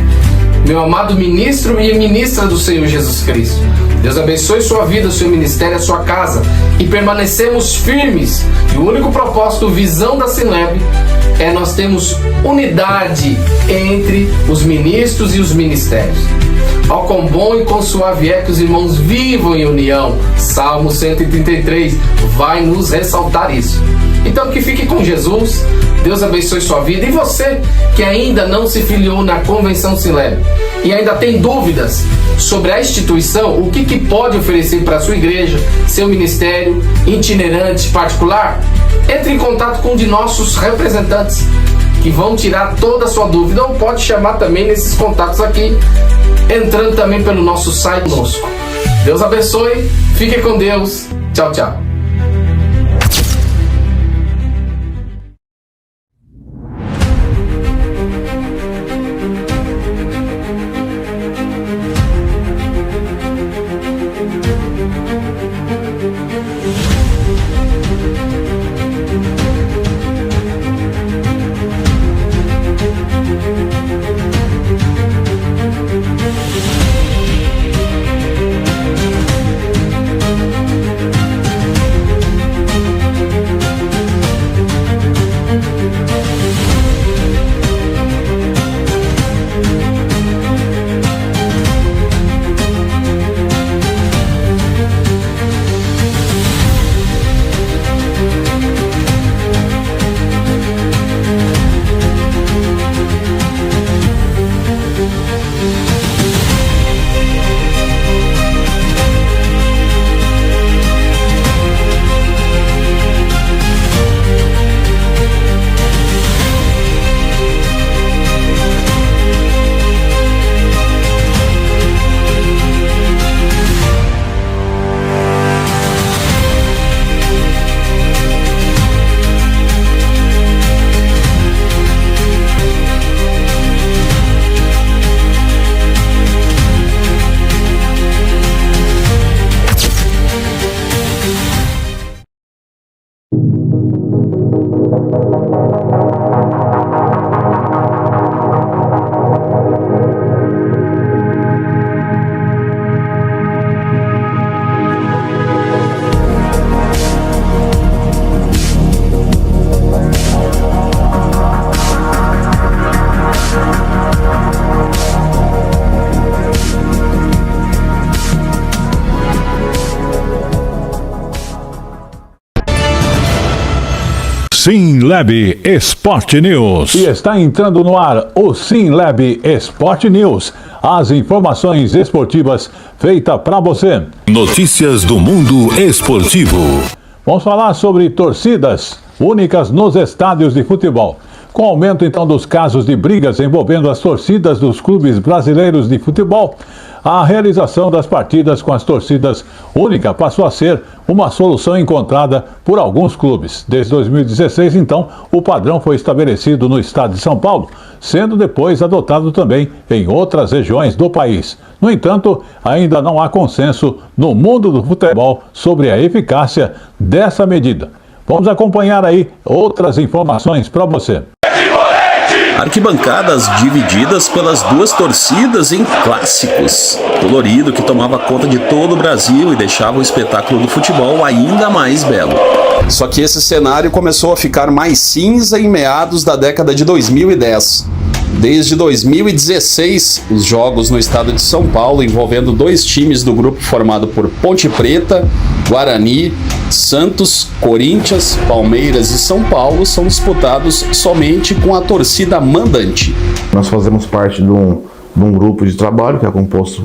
meu amado ministro e ministra do Senhor Jesus Cristo. Deus abençoe sua vida, seu ministério, a sua casa. E permanecemos firmes. E o único propósito, visão da SimLab, é nós termos unidade entre os ministros e os ministérios. Ó, quão bom e quão suave é que os irmãos vivam em união. Salmo 133 vai nos ressaltar isso. Então que fique com Jesus, Deus abençoe sua vida. E você que ainda não se filiou na Convenção SimLab e ainda tem dúvidas sobre a instituição, o que pode oferecer para a sua igreja, seu ministério, itinerante, particular, entre em contato com um de nossos representantes que vão tirar toda a sua dúvida, ou pode chamar também nesses contatos aqui, entrando também pelo nosso site conosco. Deus abençoe, fique com Deus, tchau, tchau. SimLab Sport News. E está entrando no ar o SimLab Sport News. As informações esportivas feitas para você. Notícias do mundo esportivo. Vamos falar sobre torcidas únicas nos estádios de futebol. Com o aumento então dos casos de brigas envolvendo as torcidas dos clubes brasileiros de futebol, a realização das partidas com as torcidas única passou a ser uma solução encontrada por alguns clubes. Desde 2016, então, o padrão foi estabelecido no estado de São Paulo, sendo depois adotado também em outras regiões do país. No entanto, ainda não há consenso no mundo do futebol sobre a eficácia dessa medida. Vamos acompanhar aí outras informações para você. Arquibancadas divididas pelas duas torcidas em clássicos. Colorido que tomava conta de todo o Brasil e deixava o espetáculo do futebol ainda mais belo. Só que esse cenário começou a ficar mais cinza em meados da década de 2010. Desde 2016, os jogos no estado de São Paulo, envolvendo dois times do grupo formado por Ponte Preta, Guarani, Santos, Corinthians, Palmeiras e São Paulo, são disputados somente com a torcida mandante. Nós fazemos parte de um grupo de trabalho que é composto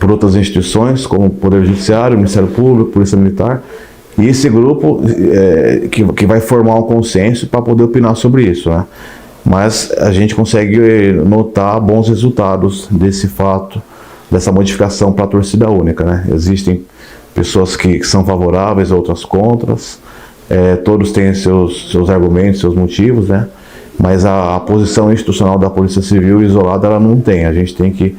por outras instituições, como o Poder Judiciário, Ministério Público, Polícia Militar, e esse grupo que vai formar um consenso para poder opinar sobre isso, né? Mas a gente consegue notar bons resultados desse fato, dessa modificação para a torcida única, né? Existem pessoas que são favoráveis, outras contras, todos têm seus argumentos, seus motivos, né? Mas a posição institucional da Polícia Civil isolada ela não tem. A gente tem que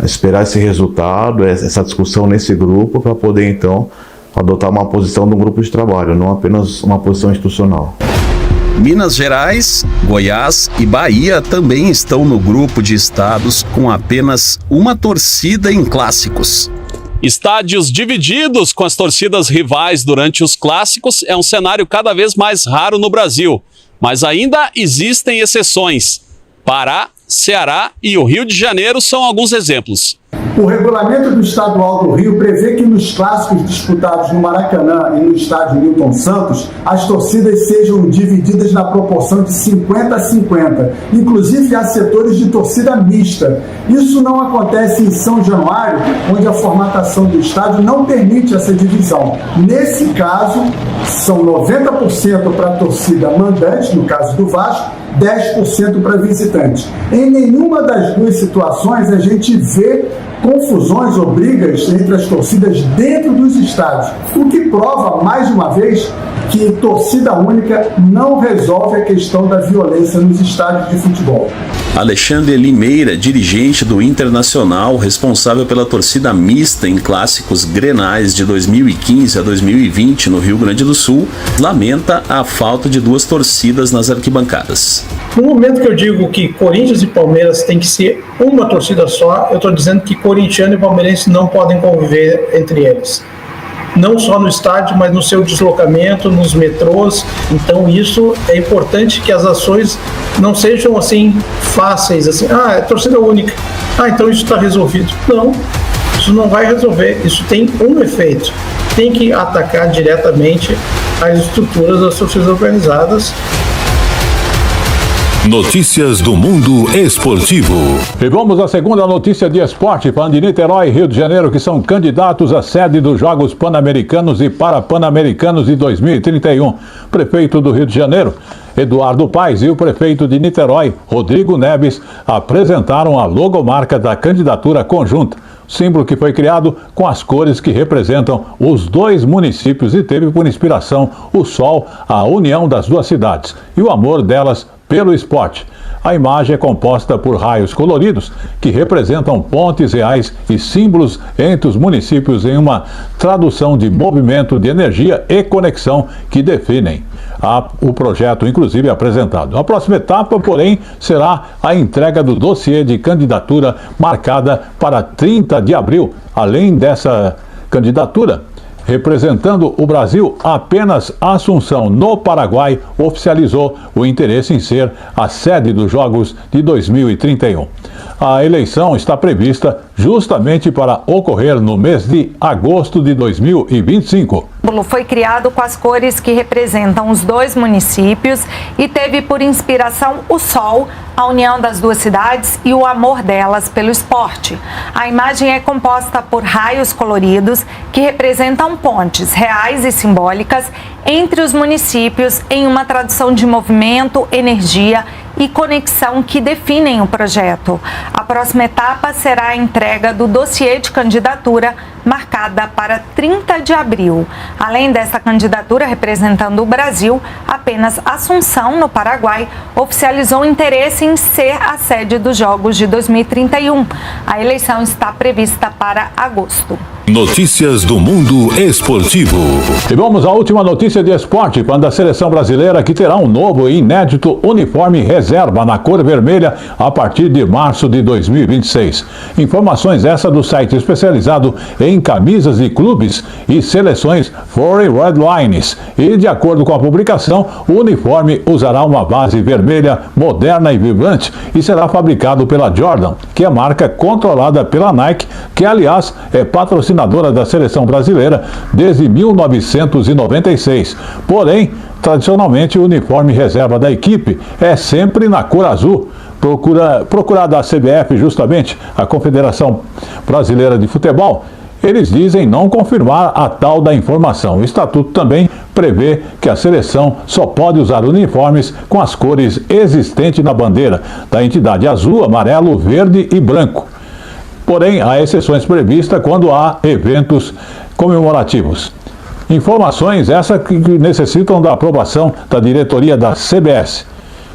esperar esse resultado, essa discussão nesse grupo, para poder então adotar uma posição de um grupo de trabalho, não apenas uma posição institucional. Minas Gerais, Goiás e Bahia também estão no grupo de estados com apenas uma torcida em clássicos. Estádios divididos com as torcidas rivais durante os clássicos é um cenário cada vez mais raro no Brasil, mas ainda existem exceções. Pará, Ceará e o Rio de Janeiro são alguns exemplos. O regulamento do Estadual do Rio prevê que nos clássicos disputados no Maracanã e no estádio Newton Santos, as torcidas sejam divididas na proporção de 50 a 50. Inclusive, há setores de torcida mista. Isso não acontece em São Januário, onde a formatação do estádio não permite essa divisão. Nesse caso, são 90% para a torcida mandante, no caso do Vasco, 10% para visitante. Em nenhuma das duas situações a gente vê confusões ou brigas entre as torcidas dentro dos estádios, o que prova, mais uma vez, que torcida única não resolve a questão da violência nos estádios de futebol. Alexandre Limeira, dirigente do Internacional, responsável pela torcida mista em clássicos grenais de 2015 a 2020 no Rio Grande do Sul, lamenta a falta de duas torcidas nas arquibancadas. No momento que eu digo que Corinthians e Palmeiras tem que ser uma torcida só, eu estou dizendo que corintiano e palmeirense não podem conviver entre eles. Não só no estádio, mas no seu deslocamento, nos metrôs. Então isso é importante, que as ações não sejam assim fáceis, assim, é torcida única, então isso está resolvido. Não, isso não vai resolver, isso tem um efeito. Tem que atacar diretamente as estruturas das torcidas organizadas. Notícias do mundo esportivo. E vamos à segunda notícia de esporte, falando de Niterói e Rio de Janeiro, que são candidatos à sede dos Jogos Pan-Americanos e Parapan-Americanos de 2031. Prefeito do Rio de Janeiro, Eduardo Paes, e o prefeito de Niterói, Rodrigo Neves, apresentaram a logomarca da candidatura conjunta. Símbolo que foi criado com as cores que representam os dois municípios e teve por inspiração o sol, a união das duas cidades e o amor delas pelo esporte. A imagem é composta por raios coloridos que representam pontes reais e símbolos entre os municípios em uma tradução de movimento de energia e conexão que definem o projeto, inclusive apresentado. A próxima etapa, porém, será a entrega do dossiê de candidatura marcada para 30 de abril. Além dessa candidatura, representando o Brasil, apenas Assunção, no Paraguai, oficializou o interesse em ser a sede dos Jogos de 2031. A eleição está prevista justamente para ocorrer no mês de agosto de 2025. O símbolo foi criado com as cores que representam os dois municípios e teve por inspiração o sol, a união das duas cidades e o amor delas pelo esporte. A imagem é composta por raios coloridos que representam pontes reais e simbólicas entre os municípios em uma tradução de movimento, energia e conexão que definem o projeto. A próxima etapa será a entrega do dossiê de candidatura, marcada para 30 de abril. Além dessa candidatura representando o Brasil, apenas Assunção, no Paraguai, oficializou interesse em ser a sede dos Jogos de 2031. A eleição está prevista para agosto. Notícias do mundo esportivo. E vamos à última notícia de esporte, quando a seleção brasileira que terá um novo e inédito uniforme reserva na cor vermelha a partir de março de 2026. Informações essa do site especializado em camisas de clubes e seleções Foreign Red Lines. E de acordo com a publicação, o uniforme usará uma base vermelha moderna e vibrante e será fabricado pela Jordan, que é a marca controlada pela Nike, que aliás é patrocinadora da seleção brasileira desde 1996. Porém, tradicionalmente o uniforme reserva da equipe é sempre na cor azul. Procurada a CBF, justamente a Confederação Brasileira de Futebol, eles dizem não confirmar a tal da informação. O estatuto também prevê que a seleção só pode usar uniformes com as cores existentes na bandeira da entidade: azul, amarelo, verde e branco. Porém, há exceções previstas quando há eventos comemorativos. Informações essas que necessitam da aprovação da diretoria da CBS.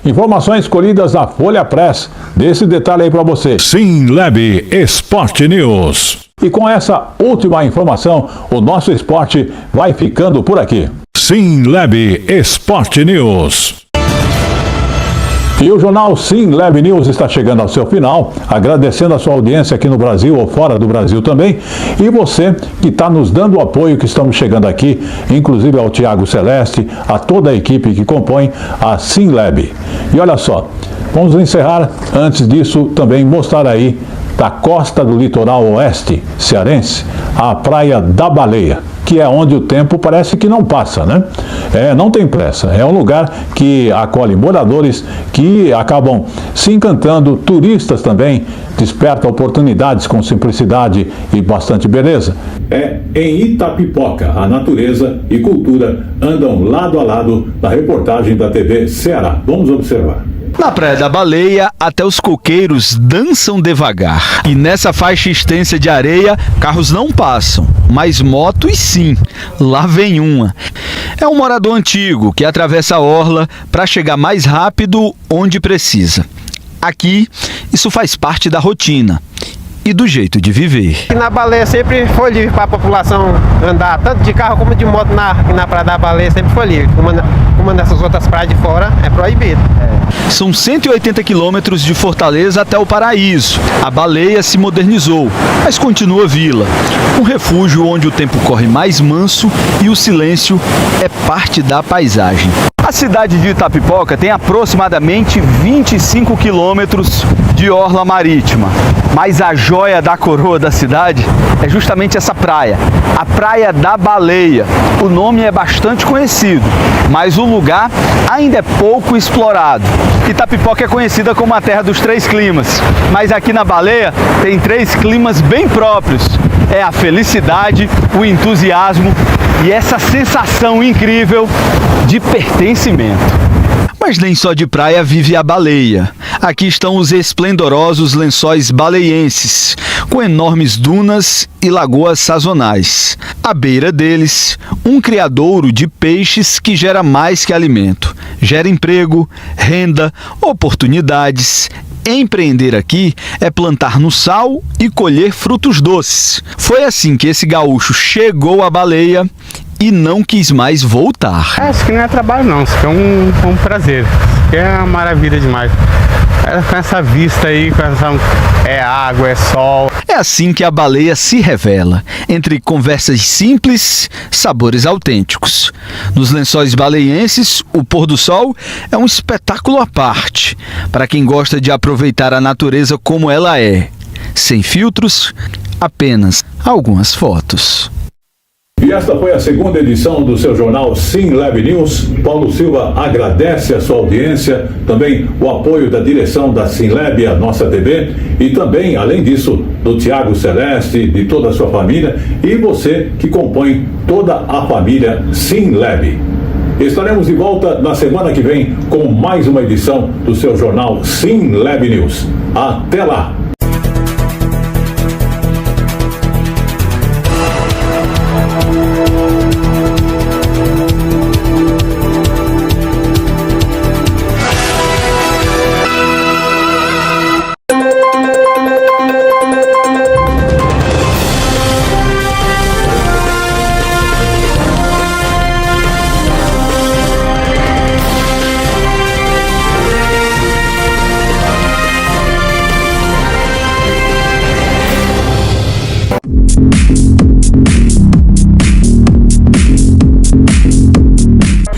Informações colhidas na Folha Press. Desse detalhe aí para você. SimLab Sport News. E com essa última informação, o nosso esporte vai ficando por aqui. SimLab Sport News. E o jornal SimLab News está chegando ao seu final, agradecendo a sua audiência aqui no Brasil ou fora do Brasil também, e você que está nos dando o apoio que estamos chegando aqui, inclusive ao Tiago Celeste, a toda a equipe que compõe a SimLab. E olha só, vamos encerrar, antes disso também mostrar aí da costa do litoral oeste cearense, a Praia da Baleia, que é onde o tempo parece que não passa, né? Não tem pressa. É um lugar que acolhe moradores que acabam se encantando, turistas também, desperta oportunidades com simplicidade e bastante beleza. É em Itapipoca, a natureza e cultura andam lado a lado na reportagem da TV Ceará. Vamos observar. Na Praia da Baleia, até os coqueiros dançam devagar. E nessa faixa extensa de areia, carros não passam, mas motos sim. Lá vem uma. É um morador antigo que atravessa a orla para chegar mais rápido onde precisa. Aqui, isso faz parte da rotina e do jeito de viver. Aqui na Baleia sempre foi livre para a população andar, tanto de carro como de moto aqui na Praia da Baleia sempre foi livre. Uma dessas outras praias de fora é proibido. São 180 quilômetros de Fortaleza até o Paraíso. A Baleia se modernizou, mas continua vila. Um refúgio onde o tempo corre mais manso e o silêncio é parte da paisagem. A cidade de Itapipoca tem aproximadamente 25 quilômetros de orla marítima. Mas a joia da coroa da cidade é justamente essa praia, a Praia da Baleia. O nome é bastante conhecido, mas o lugar ainda é pouco explorado. Itapipoca é conhecida como a terra dos 3 climas, mas aqui na Baleia tem 3 climas bem próprios. É a felicidade, o entusiasmo e essa sensação incrível de pertencimento. Mas nem só de praia vive a baleia. Aqui estão os esplendorosos lençóis baleienses, com enormes dunas e lagoas sazonais. À beira deles, um criadouro de peixes que gera mais que alimento. Gera emprego, renda, oportunidades. Empreender aqui é plantar no sal e colher frutos doces. Foi assim que esse gaúcho chegou à Baleia e não quis mais voltar. Isso aqui não é trabalho não, isso aqui é um prazer, isso aqui é uma maravilha demais. Com essa vista aí, é água, é sol. É assim que a Baleia se revela, entre conversas simples, sabores autênticos. Nos lençóis baleienses, o pôr do sol é um espetáculo à parte, para quem gosta de aproveitar a natureza como ela é, sem filtros, apenas algumas fotos. E esta foi a segunda edição do seu jornal SimLab News. Paulo Silva agradece a sua audiência, também o apoio da direção da SimLab, a nossa TV, e também, além disso, do Tiago Celeste, de toda a sua família, e você que compõe toda a família SimLab. Estaremos de volta na semana que vem com mais uma edição do seu jornal SimLab News. Até lá!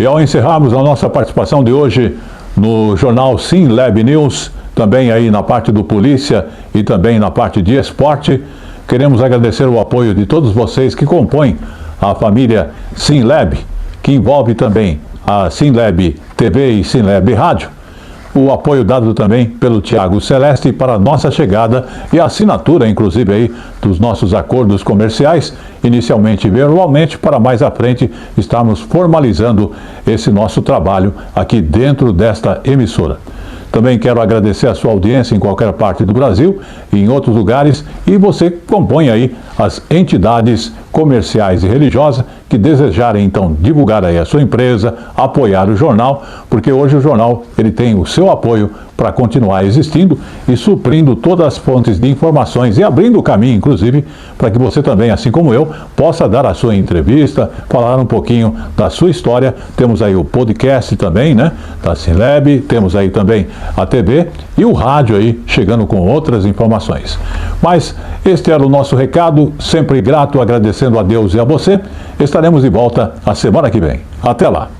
E ao encerrarmos a nossa participação de hoje no jornal SimLab News, também aí na parte do Polícia e também na parte de esporte, queremos agradecer o apoio de todos vocês que compõem a família SimLab, que envolve também a SimLab TV e SimLab Rádio. O apoio dado também pelo Tiago Celeste para a nossa chegada e a assinatura, inclusive, aí, dos nossos acordos comerciais, inicialmente verbalmente, para mais à frente estarmos formalizando esse nosso trabalho aqui dentro desta emissora. Também quero agradecer a sua audiência em qualquer parte do Brasil e em outros lugares, e você compõe aí as entidades comerciais e religiosas que desejarem então divulgar aí a sua empresa, apoiar o jornal, porque hoje o jornal ele tem o seu apoio para continuar existindo e suprindo todas as fontes de informações e abrindo o caminho, inclusive, para que você também, assim como eu, possa dar a sua entrevista, falar um pouquinho da sua história. Temos aí o podcast também, né, da SimLab, temos aí também a TV e o rádio aí, chegando com outras informações. Mas este era o nosso recado, sempre grato, agradecendo a Deus e a você. Estaremos de volta a semana que vem. Até lá!